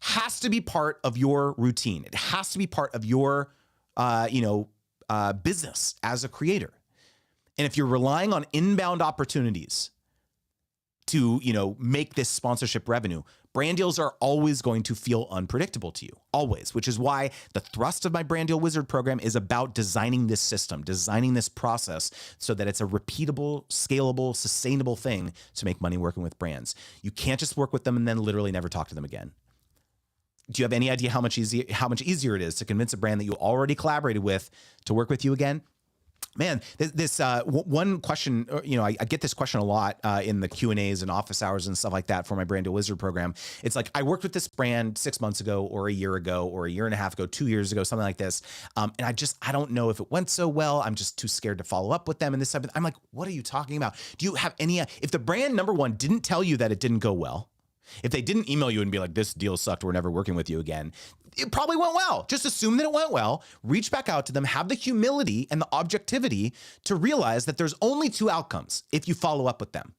A: has to be part of your routine. It has to be part of your, business as a creator. And if you're relying on inbound opportunities to, make this sponsorship revenue, brand deals are always going to feel unpredictable to you, always, which is why the thrust of my Brand Deal Wizard program is about designing this system, designing this process so that it's a repeatable, scalable, sustainable thing to make money working with brands. You can't just work with them and then literally never talk to them again. Do you have any idea how much easier it is to convince a brand that you already collaborated with to work with you again? Man, this one question, I get this question a lot in the Q&As and office hours and stuff like that for my Brand Deal Wizard program. It's like, I worked with this brand 6 months ago or a year ago or a year and a half ago, 2 years ago, something like this. And I don't know if it went so well. I'm just too scared to follow up with them and this type of, I'm like, what are you talking about? Do you have any, if the brand, number one, didn't tell you that it didn't go well, if they didn't email you and be like, this deal sucked, we're never working with you again, it probably went well. Just assume that it went well, reach back out to them, have the humility and the objectivity to realize that there's only 2 outcomes if you follow up with them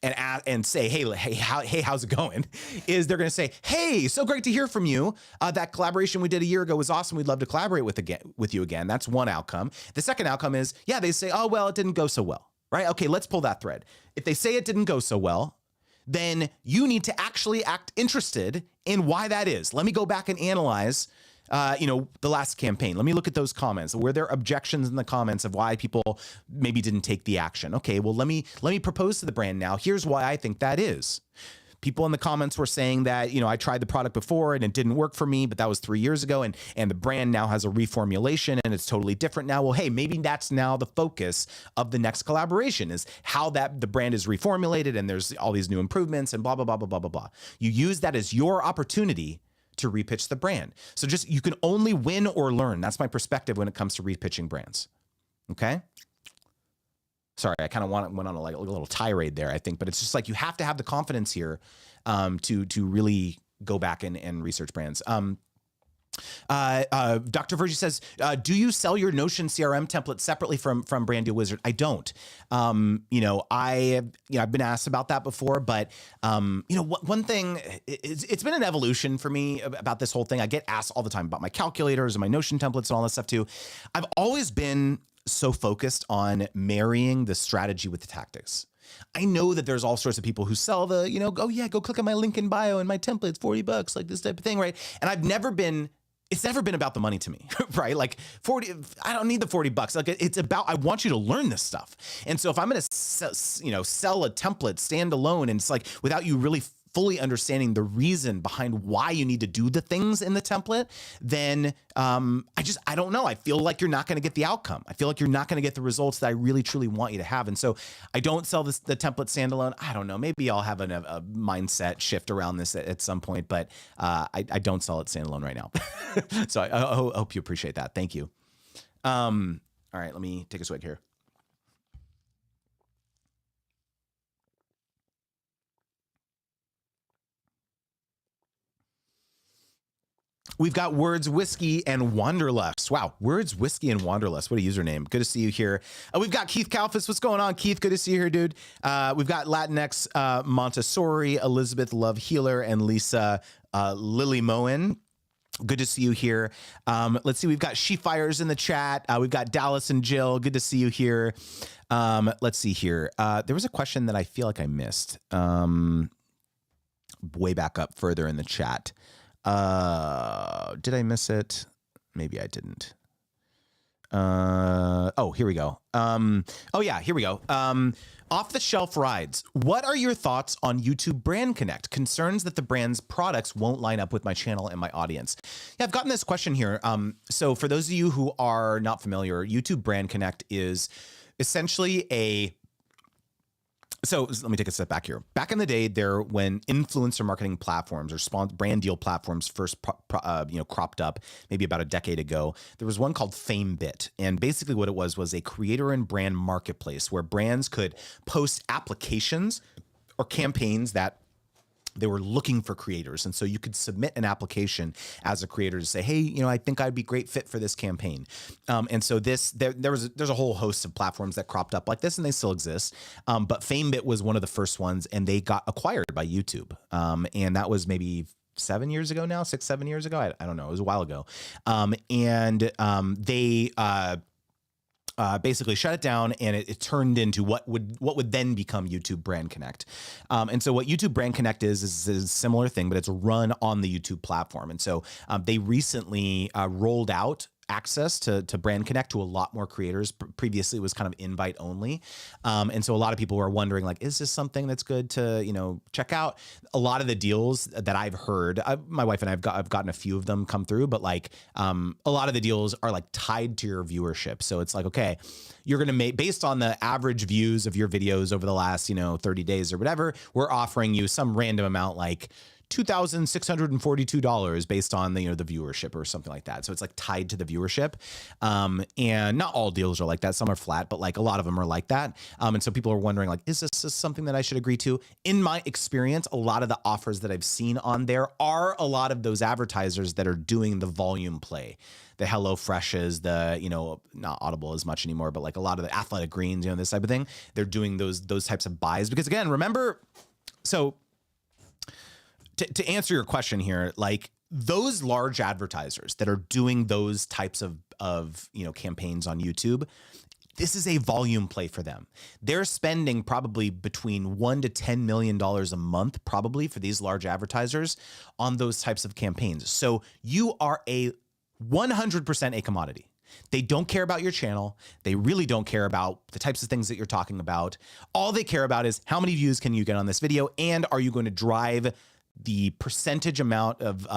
A: and say, hey, how's it going? Is they're going to say, hey, so great to hear from you. That collaboration we did a year ago was awesome. We'd love to collaborate with you again. That's one outcome. The second outcome is, yeah, they say, oh, well, it didn't go so well, right? Okay, let's pull that thread. If they say it didn't go so well, then you need to actually act interested in why that is. Let me go back and analyze, the last campaign. Let me look at those comments. Were there objections in the comments of why people maybe didn't take the action? Okay, well, let me propose to the brand now. Here's why I think that is. People in the comments were saying that, I tried the product before and it didn't work for me, but that was 3 years ago. And the brand now has a reformulation and it's totally different now. Well, hey, maybe that's now the focus of the next collaboration, is how the brand is reformulated and there's all these new improvements and blah, blah, blah, blah, blah, blah, blah. You use that as your opportunity to repitch the brand. So you can only win or learn. That's my perspective when it comes to repitching brands. Okay. Sorry, I kind of went on a little tirade there, I think, but it's just like you have to have the confidence here to really go back and research brands. Dr. Virgie says, do you sell your Notion CRM template separately from Brand Deal Wizard? I don't. I've been asked about that before, but one thing, it's been an evolution for me about this whole thing. I get asked all the time about my calculators and my Notion templates and all that stuff too. I've always been so focused on marrying the strategy with the tactics. I know that there's all sorts of people who sell go click on my link in bio and my template's $40, like this type of thing, right? And I've never been it's never been about the money to me, right? Like 40, I don't need the $40. Like it's about, I want you to learn this stuff. And so if I'm going to, sell a template standalone, and it's like, without you really fully understanding the reason behind why you need to do the things in the template, then I don't know. I feel like you're not going to get the outcome. I feel like you're not going to get the results that I really, truly want you to have. And so I don't sell the template standalone. I don't know. Maybe I'll have a mindset shift around this at some point, but I don't sell it standalone right now. So I hope you appreciate that. Thank you. All right, let me take a swig here. We've got Words, Whiskey, and Wanderlust. Wow, Words, Whiskey, and Wanderlust. What a username. Good to see you here. We've got Keith Kalfas. What's going on, Keith? Good to see you here, dude. We've got Latinx Montessori, Elizabeth Love Healer, and Lisa Lily Moen. Good to see you here. Let's see. We've got She Fires in the chat. We've got Dallas and Jill. Good to see you here. Let's see here. There was a question that I feel like I missed way back up further in the chat. Did I miss it? Maybe I didn't. Oh, here we go. Oh yeah, here we go. Off the shelf rides. What are your thoughts on YouTube Brand Connect? Concerns that the brand's products won't line up with my channel and my audience. Yeah, I've gotten this question here. So for those of you who are not familiar, YouTube Brand Connect is essentially so let me take a step back here. Back in the day, when influencer marketing platforms or brand deal platforms first cropped up, maybe about a decade ago, there was one called FameBit. And basically what it was a creator and brand marketplace where brands could post applications or campaigns that they were looking for creators. And so you could submit an application as a creator to say, hey, I think I'd be great fit for this campaign. And so there's a whole host of platforms that cropped up like this, and they still exist. But FameBit was one of the first ones, and they got acquired by YouTube. And that was maybe 7 years ago now, 6-7 years ago. I don't know. It was a while ago. They basically shut it down, and it turned into what would then become YouTube Brand Connect. And so what YouTube Brand Connect is a similar thing, but it's run on the YouTube platform. And so they recently rolled out access to Brand Connect to a lot more creators. Previously, it was kind of invite only. And so a lot of people were wondering, like, is this something that's good to, check out? A lot of the deals that I've heard, my wife and I've gotten a few of them come through, but like a lot of the deals are like tied to your viewership. So it's like, okay, you're going to make, based on the average views of your videos over the last, 30 days or whatever, we're offering you some random amount, like $2,642 based on the viewership or something like that. So it's like tied to the viewership. And not all deals are like that. Some are flat, but like a lot of them are like that. And so people are wondering, like, is this something that I should agree to? In my experience, a lot of the offers that I've seen on there are a lot of those advertisers that are doing the volume play. The HelloFreshes, not Audible as much anymore, but like a lot of the Athletic Greens, this type of thing. They're doing those types of buys because, again, remember, so to answer your question here, like those large advertisers that are doing those types of campaigns on YouTube, this is a volume play for them. They're spending probably between $1 to $10 million a month, probably, for these large advertisers on those types of campaigns. So you are 100% a commodity. They don't care about your channel. They really don't care about the types of things that you're talking about. All they care about is how many views can you get on this video, and are you going to drive the percentage amount of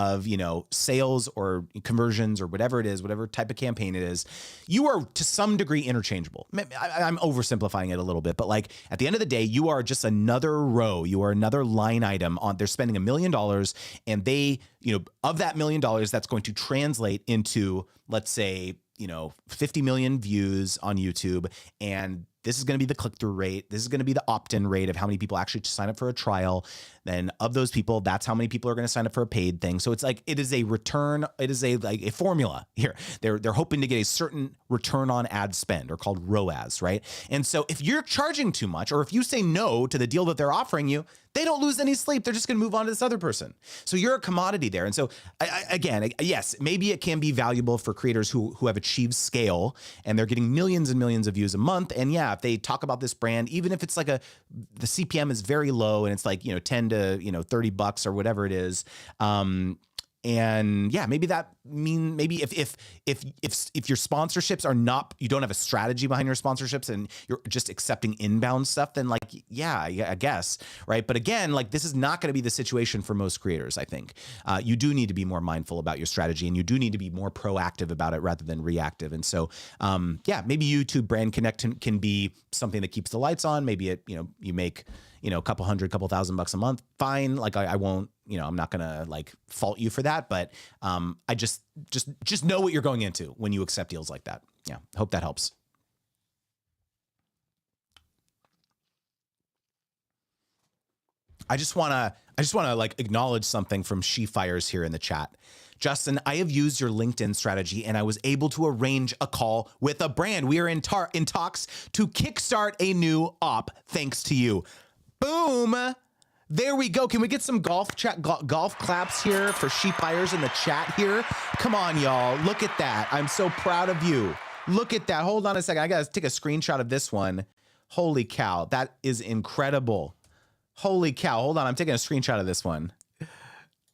A: sales or conversions or whatever it is, whatever type of campaign it is. You are to some degree interchangeable. I'm oversimplifying it a little bit, but like at the end of the day, you are just another row. You are another line item on. They're spending $1 million, and they, of that $1 million, that's going to translate into, let's say, 50 million views on YouTube, and this is going to be the click-through rate. This is going to be the opt-in rate of how many people actually sign up for a trial. Then of those people, that's how many people are going to sign up for a paid thing. So it's like, it is a return. It is a formula here. They're hoping to get a certain return on ad spend, or called ROAS, right? And so if you're charging too much, or if you say no to the deal that they're offering you, they don't lose any sleep. They're just going to move on to this other person. So you're a commodity there. And so again, yes, maybe it can be valuable for creators who have achieved scale and they're getting millions and millions of views a month. And yeah, if they talk about this brand, even if it's like the CPM is very low and it's like, 10 to, $30 or whatever it is. And yeah, maybe that mean maybe if your sponsorships are not, you don't have a strategy behind your sponsorships and you're just accepting inbound stuff, then like, yeah, I guess, right? But again, like this is not going to be the situation for most creators. I think you do need to be more mindful about your strategy, and you do need to be more proactive about it rather than reactive. And so, yeah, maybe YouTube Brand Connect can be something that keeps the lights on. Maybe it, you make, a couple $1,000 a month. Fine. Like I won't, I'm not going to like fault you for that, but I just know what you're going into when you accept deals like that. Yeah. Hope that helps. I just want to like acknowledge something from She Fires here in the chat. Justin, I have used your LinkedIn strategy and I was able to arrange a call with a brand. We are in talks to kickstart a new op thanks to you. Boom. There we go. Can we get some golf claps here for She Fires in the chat here? Come on, y'all. Look at that. I'm so proud of you. Look at that. Hold on a second. I got to take a screenshot of this one. Holy cow. That is incredible. Holy cow. Hold on. I'm taking a screenshot of this one.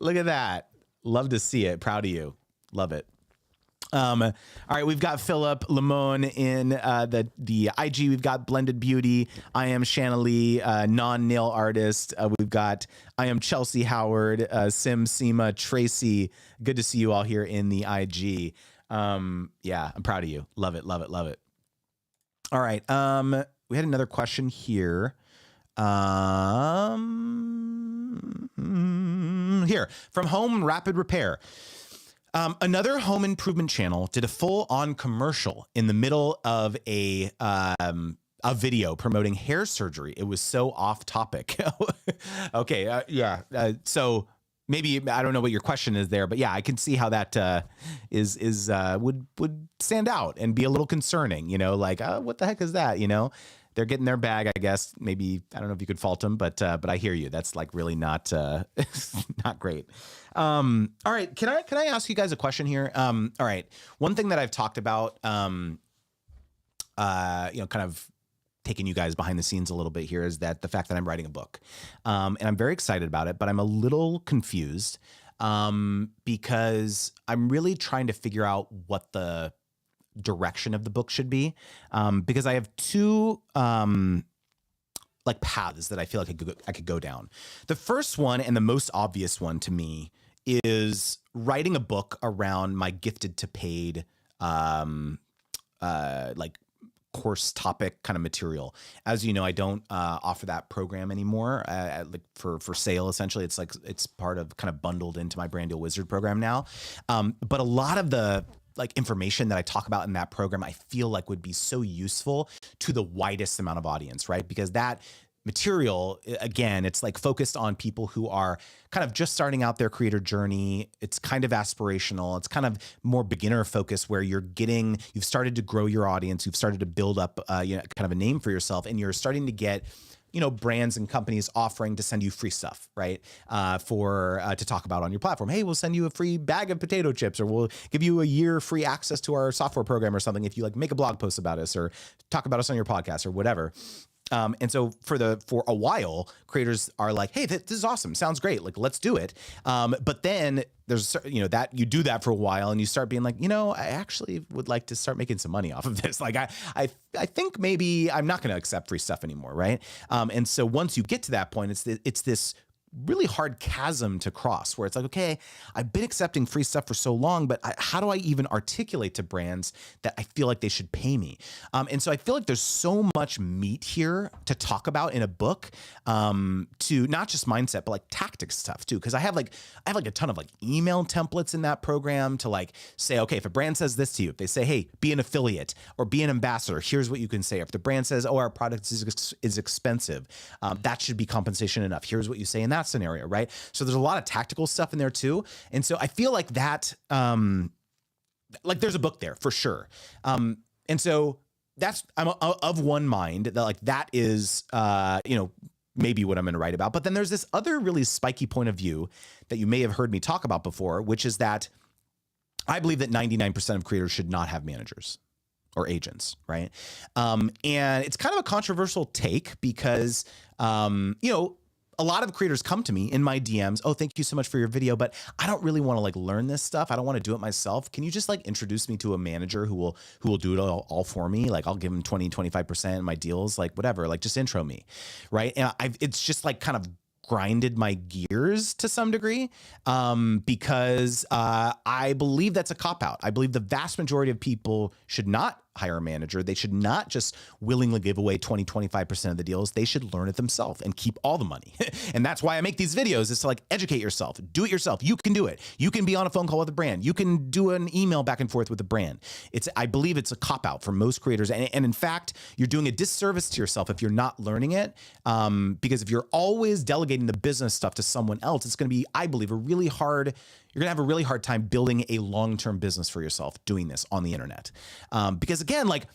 A: Look at that. Love to see it. Proud of you. Love it. All right, we've got Philip Limon in the IG. We've got Blended Beauty. I am Shanley, non-nail artist. We've got I am Chelsea Howard, Sim Sima, Tracy. Good to see you all here in the IG. Yeah, I'm proud of you. Love it, love it, love it. All right, we had another question here. Here from Home Rapid Repair. Another home improvement channel did a full-on commercial in the middle of a video promoting hair surgery. It was so off topic. Okay, yeah. So maybe I don't know what your question is there, but yeah, I can see how that would stand out and be a little concerning. Like what the heck is that? They're getting their bag, I guess. Maybe I don't know if you could fault them, but I hear you. That's like really not not great. All right, can I ask you guys a question here? All right, one thing that I've talked about, kind of taking you guys behind the scenes a little bit here is that the fact that I'm writing a book, and I'm very excited about it, but I'm a little confused because I'm really trying to figure out what the direction of the book should be, because I have two like paths that I feel like I could go down. The first one and the most obvious one to me is writing a book around my gifted to paid like course topic kind of material. As you know, I don't offer that program anymore, like for sale. Essentially, it's like it's part of kind of bundled into my Brand Deal Wizard program now. But a lot of the like information that I talk about in that program, I feel like would be so useful to the widest amount of audience, right? Because that material, again, it's like focused on people who are kind of just starting out their creator journey. It's kind of aspirational. It's kind of more beginner focused where you've started to grow your audience. You've started to build up, kind of a name for yourself, and you're starting to get brands and companies offering to send you free stuff, right? To talk about on your platform. Hey, we'll send you a free bag of potato chips, or we'll give you a year free access to our software program or something if you like make a blog post about us or talk about us on your podcast or whatever. And so for a while, creators are like, hey, this is awesome. Sounds great. Like, let's do it. But then there's, that you do that for a while and you start being like, I actually would like to start making some money off of this. Like, I think maybe I'm not going to accept free stuff anymore. Right. And so once you get to that point, it's this really hard chasm to cross where it's like, okay, I've been accepting free stuff for so long, but how do I even articulate to brands that I feel like they should pay me? And so I feel like there's so much meat here to talk about in a book, to not just mindset, but like tactics stuff too. Cause I have like a ton of like email templates in that program to like say, okay, if a brand says this to you, if they say, hey, be an affiliate or be an ambassador, here's what you can say. If the brand says, oh, our product is expensive, that should be compensation enough. Here's what you say in that scenario, right? So there's a lot of tactical stuff in there too. And so I feel like that, like there's a book there for sure. And so I'm of one mind that like, that is, maybe what I'm going to write about. But then there's this other really spiky point of view that you may have heard me talk about before, which is that I believe that 99% of creators should not have managers or agents, right? And it's kind of a controversial take because, a lot of creators come to me in my DMs. Oh, thank you so much for your video, but I don't really want to like learn this stuff. I don't want to do it myself. Can you just like introduce me to a manager who will do it all for me? Like I'll give him 20, 25% of my deals, like whatever, like just intro me. Right. And it's just like kind of grinded my gears to some degree, because I believe that's a cop-out. I believe the vast majority of people should not hire a manager. They should not just willingly give away 20, 25% of the deals. They should learn it themselves and keep all the money. And that's why I make these videos, is to like educate yourself, do it yourself. You can do it. You can be on a phone call with a brand. You can do an email back and forth with a brand. I believe it's a cop-out for most creators. And in fact, you're doing a disservice to yourself if you're not learning it. Because if you're always delegating the business stuff to someone else, it's going to be, I believe, you're going to have a really hard time building a long-term business for yourself doing this on the internet. Because again, like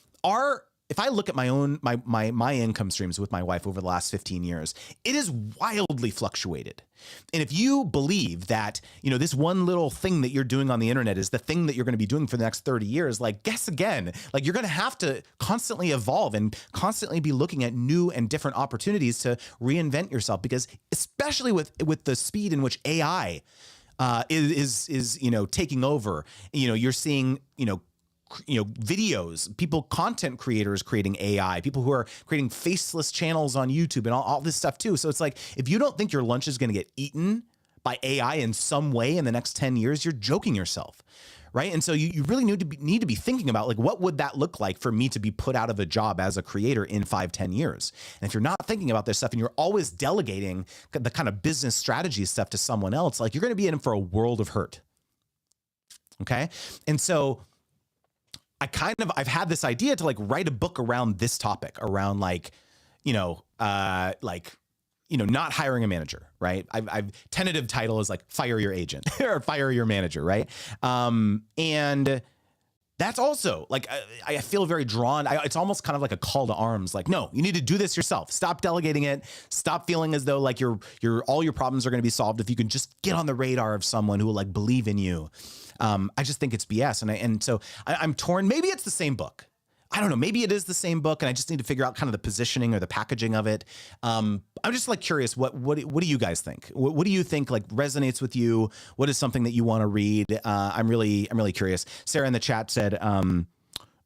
A: if I look at my own, my income streams with my wife over the last 15 years, it is wildly fluctuated. And if you believe that, this one little thing that you're doing on the internet is the thing that you're going to be doing for the next 30 years, like guess again, like you're going to have to constantly evolve and constantly be looking at new and different opportunities to reinvent yourself, because especially with the speed in which AI is taking over, you're seeing, videos, content creators creating AI, people who are creating faceless channels on YouTube and all this stuff too. So it's like, if you don't think your lunch is going to get eaten by AI in some way in the next 10 years, you're joking yourself. Right. And so you really need to be thinking about like, what would that look like for me to be put out of a job as a creator in 5-10 years? And if you're not thinking about this stuff and you're always delegating the kind of business strategy stuff to someone else, like you're going to be in for a world of hurt. Okay. And so I've had this idea to like write a book around this topic, around like, not hiring a manager, right? I've tentative title is like fire your agent or fire your manager, right? And that's also like, I feel very drawn. It's almost kind of like a call to arms. Like, no, you need to do this yourself. Stop delegating it. Stop feeling as though like all your problems are going to be solved if you can just get on the radar of someone who will like believe in you. I just think it's BS. And so I'm torn. Maybe it's the same book. I don't know. Maybe it is the same book, and I just need to figure out kind of the positioning or the packaging of it. I'm just like curious. What do you guys think? What do you think like resonates with you? What is something that you want to read? I'm really curious. Sarah in the chat said,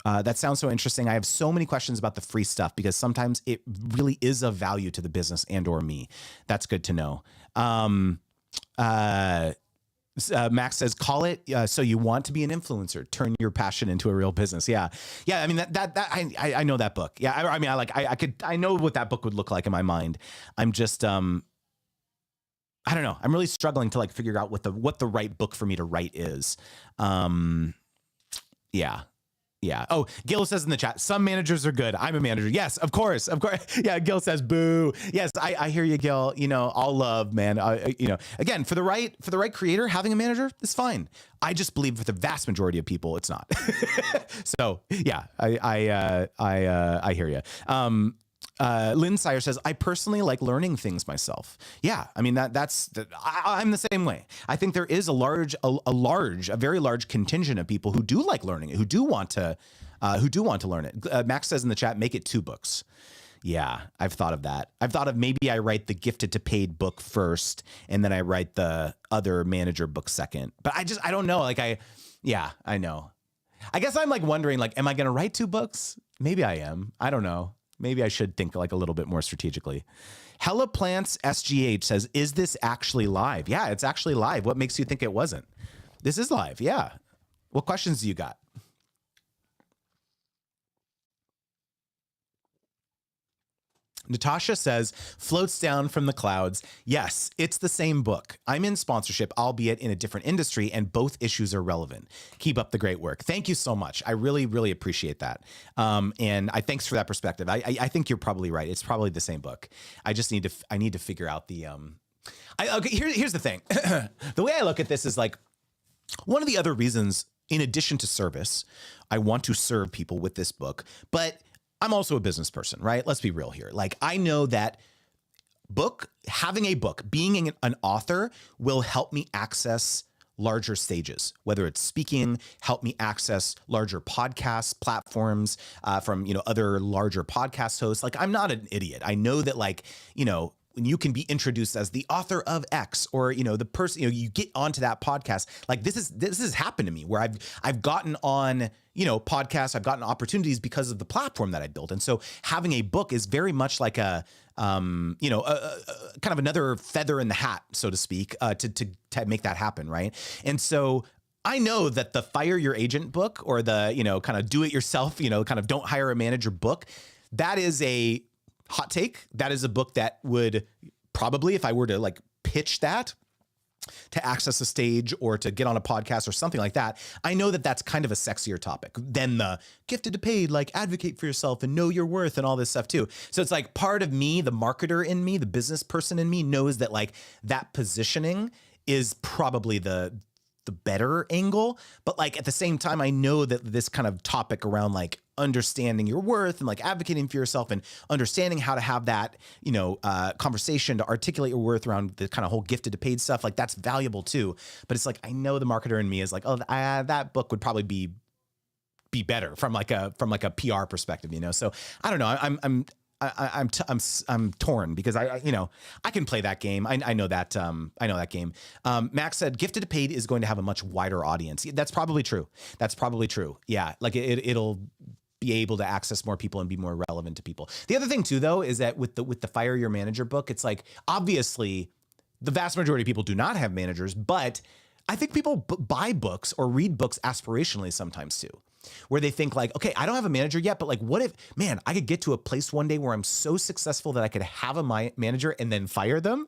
A: that sounds so interesting. I have so many questions about the free stuff because sometimes it really is of value to the business and or me. That's good to know. Max says, call it so you want to be an influencer. Turn your passion into a real business. Yeah. I mean I know that book. Yeah. I know what that book would look like in my mind. I'm just I don't know. I'm really struggling to like figure out what the right book for me to write is. Yeah. Oh, Gil says in the chat, some managers are good. I'm a manager. Yes, of course. Yeah. Gil says, boo. Yes, I hear you, Gil. All love, man. Again, for the right creator, having a manager is fine. I just believe for the vast majority of people, it's not. So yeah, I hear you. Lynn Sire says, I personally like learning things myself. Yeah. I mean, I'm the same way. I think there is a very large contingent of people who do like learning it, who do want to learn it. Max says in the chat, make it 2 books. Yeah. I've thought of that. I've thought of maybe I write the gifted to paid book first, and then I write the other manager book second, but I don't know. Like I know. I guess I'm like wondering, like, am I going to write 2 books? Maybe I am. I don't know. Maybe I should think like a little bit more strategically. Hella Plants SGH says, is this actually live? Yeah, it's actually live. What makes you think it wasn't? This is live. Yeah. What questions do you got? Natasha says, floats down from the clouds. Yes, it's the same book. I'm in sponsorship, albeit in a different industry, and both issues are relevant. Keep up the great work. Thank you so much. I really, really appreciate that. And thanks for that perspective. I think you're probably right. It's probably the same book. I just need to figure out the, okay, here's the thing. The way I look at this is like, one of the other reasons, in addition to service, I want to serve people with this book, but I'm also a business person, right? Let's be real here. Like, I know that having a book, being an author will help me access larger stages, whether it's speaking, help me access larger podcast platforms from, other larger podcast hosts. Like, I'm not an idiot. I know that, like, you can be introduced as the author of X, or, the person, you get onto that podcast. Like this has happened to me where I've gotten on, podcasts, I've gotten opportunities because of the platform that I built. And so having a book is very much like a kind of another feather in the hat, so to speak, to make that happen. Right. And so I know that the Fire Your Agent book, or the, kind of do it yourself, kind of don't hire a manager book, that is a hot take. That is a book that would probably, if I were to like pitch that to access a stage or to get on a podcast or something like that, I know that that's kind of a sexier topic than the gifted to paid, like advocate for yourself and know your worth and all this stuff too. So it's like part of me, the marketer in me, the business person in me knows that like that positioning is probably the better angle. But like at the same time, I know that this kind of topic around like understanding your worth and like advocating for yourself and understanding how to have that, conversation to articulate your worth around the kind of whole gifted to paid stuff, like that's valuable too. But it's like, I know the marketer in me is like, oh, that book would probably be better from like a PR perspective, So I don't know. I'm torn because I can play that game. I know that game. Max said gifted to paid is going to have a much wider audience. That's probably true. Yeah. Like it'll be able to access more people and be more relevant to people. The other thing too, though, is that with the Fire Your Manager book, it's like, obviously the vast majority of people do not have managers, but I think people buy books or read books aspirationally sometimes too, where they think like, okay, I don't have a manager yet, but like, what if, man, I could get to a place one day where I'm so successful that I could have a manager and then fire them?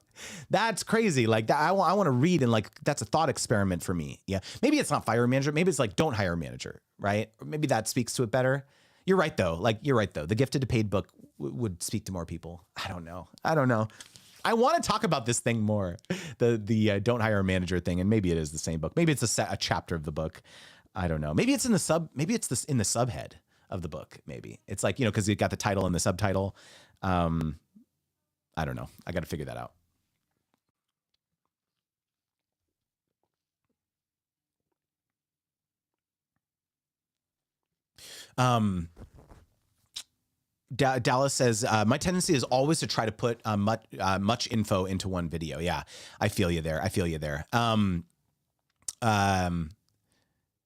A: That's crazy. Like that, I want to read, and like, that's a thought experiment for me. Yeah. Maybe it's not fire a manager. Maybe it's like, don't hire a manager. Right. Or maybe that speaks to it better. You're right though. The gifted to paid book would speak to more people. I don't know. I want to talk about this thing more, the don't hire a manager thing. And maybe it is the same book. Maybe it's a chapter of the book. I don't know. Maybe it's in the subhead of the book. Maybe it's like, cause you got the title and the subtitle. I don't know. I got to figure that out. Dallas says, my tendency is always to try to put much info into one video. Yeah, I feel you there.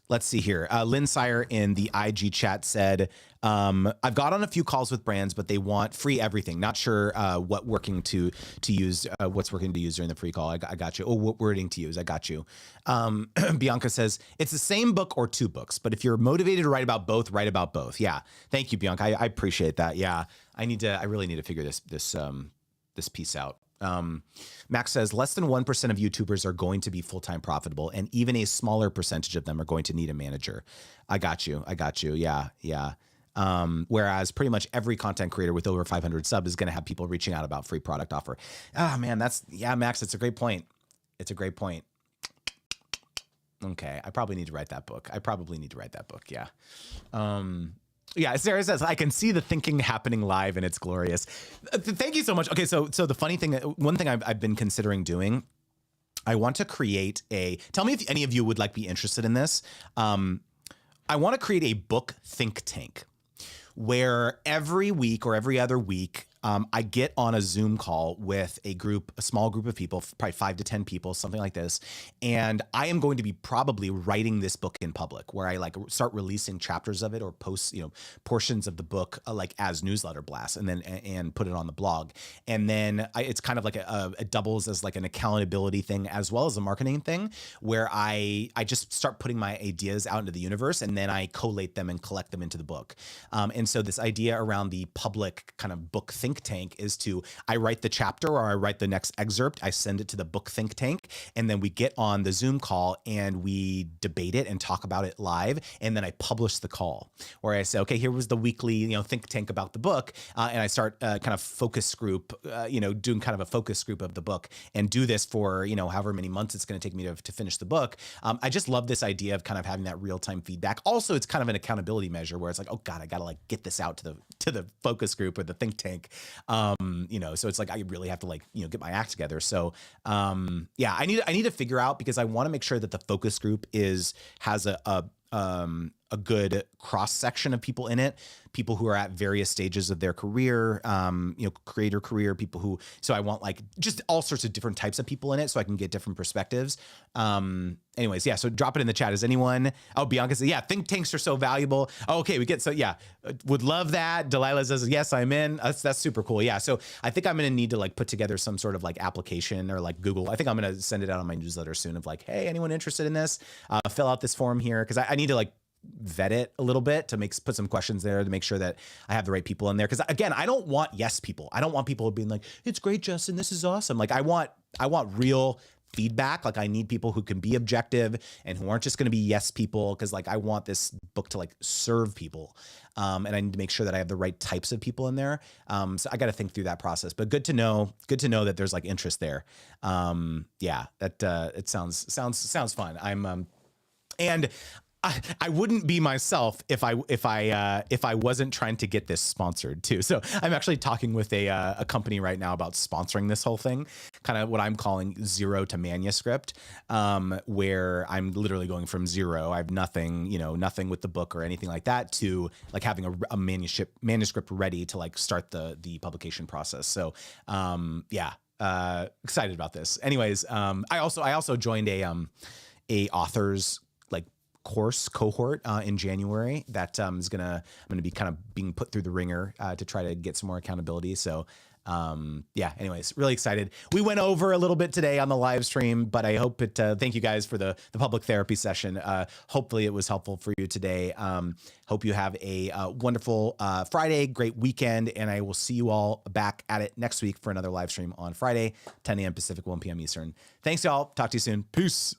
A: Let's see here. Lynn Sire in the IG chat said, I've got on a few calls with brands, but they want free everything. Not sure what's working to use during the free call. I got you. Oh, what wording to use? I got you. Bianca says, it's the same book or two books, but if you're motivated to write about both, write about both. Yeah. Thank you, Bianca. I appreciate that. Yeah. I really need to figure this piece out. Max says less than 1% of YouTubers are going to be full-time profitable, and even a smaller percentage of them are going to need a manager. I got you. Yeah. Whereas pretty much every content creator with over 500 subs is going to have people reaching out about free product offer. Ah, man, Max, it's a great point. Okay. I probably need to write that book. Yeah. Yeah, Sarah says, I can see the thinking happening live and it's glorious. Thank you so much. Okay, so the funny thing, one thing I've been considering doing, I want to create tell me if any of you would like be interested in this. I want to create a book think tank where every week or every other week, I get on a Zoom call with a small group of people, probably 5 to 10 people, something like this. And I am going to be probably writing this book in public, where I like start releasing chapters of it or posts, portions of the book like as newsletter blasts, and put it on the blog. And then it's kind of like it doubles as like an accountability thing as well as a marketing thing, where I just start putting my ideas out into the universe, and then I collate them and collect them into the book. And so this idea around the public kind of book think tank is I write the chapter or I write the next excerpt, I send it to the book think tank, and then we get on the Zoom call and we debate it and talk about it live. And then I publish the call where I say, okay, here was the weekly, think tank about the book. And I start kind of focus group, doing kind of a focus group of the book, and do this for, however many months it's going to take me to finish the book. I just love this idea of kind of having that real-time feedback. Also, it's kind of an accountability measure where it's like, oh God, I got to like get this out to the focus group or the think tank. So it's like, I really have to get my act together. So, I need to figure out, because I want to make sure that the focus group has a a good cross section of people in it, people who are at various stages of their career, creator career, people who, so I want like just all sorts of different types of people in it so I can get different perspectives. Anyways, yeah, so drop it in the chat. Is anyone, oh, Bianca says, yeah, think tanks are so valuable. Oh, okay, we get, so yeah, would love that. Delilah says, yes, I'm in. That's super cool. Yeah, so I think I'm gonna need to like put together some sort of like application or like Google. I think I'm gonna send it out on my newsletter soon of like, hey, anyone interested in this? Fill out this form here, because I need to like vet it a little bit to put some questions there to make sure that I have the right people in there. Because again, I don't want yes people. I don't want people being like, it's great, Justin, this is awesome. Like I want real feedback. Like I need people who can be objective and who aren't just going to be yes people. Cause like I want this book to like serve people. And I need to make sure that I have the right types of people in there. So I got to think through that process, but good to know that there's like interest there. Yeah, that it sounds fun. And I wouldn't be myself if I wasn't trying to get this sponsored too. So I'm actually talking with a company right now about sponsoring this whole thing, kind of what I'm calling zero to manuscript, where I'm literally going from zero. I have nothing with the book or anything like that to like having a manuscript ready to like start the publication process. So yeah, excited about this. Anyways, I also joined a authors cohort in January that I'm gonna be kind of being put through the ringer to try to get some more accountability. So yeah, anyways, really excited. We went over a little bit today on the live stream, but I hope thank you guys for the public therapy session. Hopefully it was helpful for you today. Hope you have a wonderful Friday, great weekend, and I will see you all back at it next week for another live stream on Friday, 10 a.m. Pacific, 1 p.m. Eastern. Thanks y'all. Talk to you soon. Peace.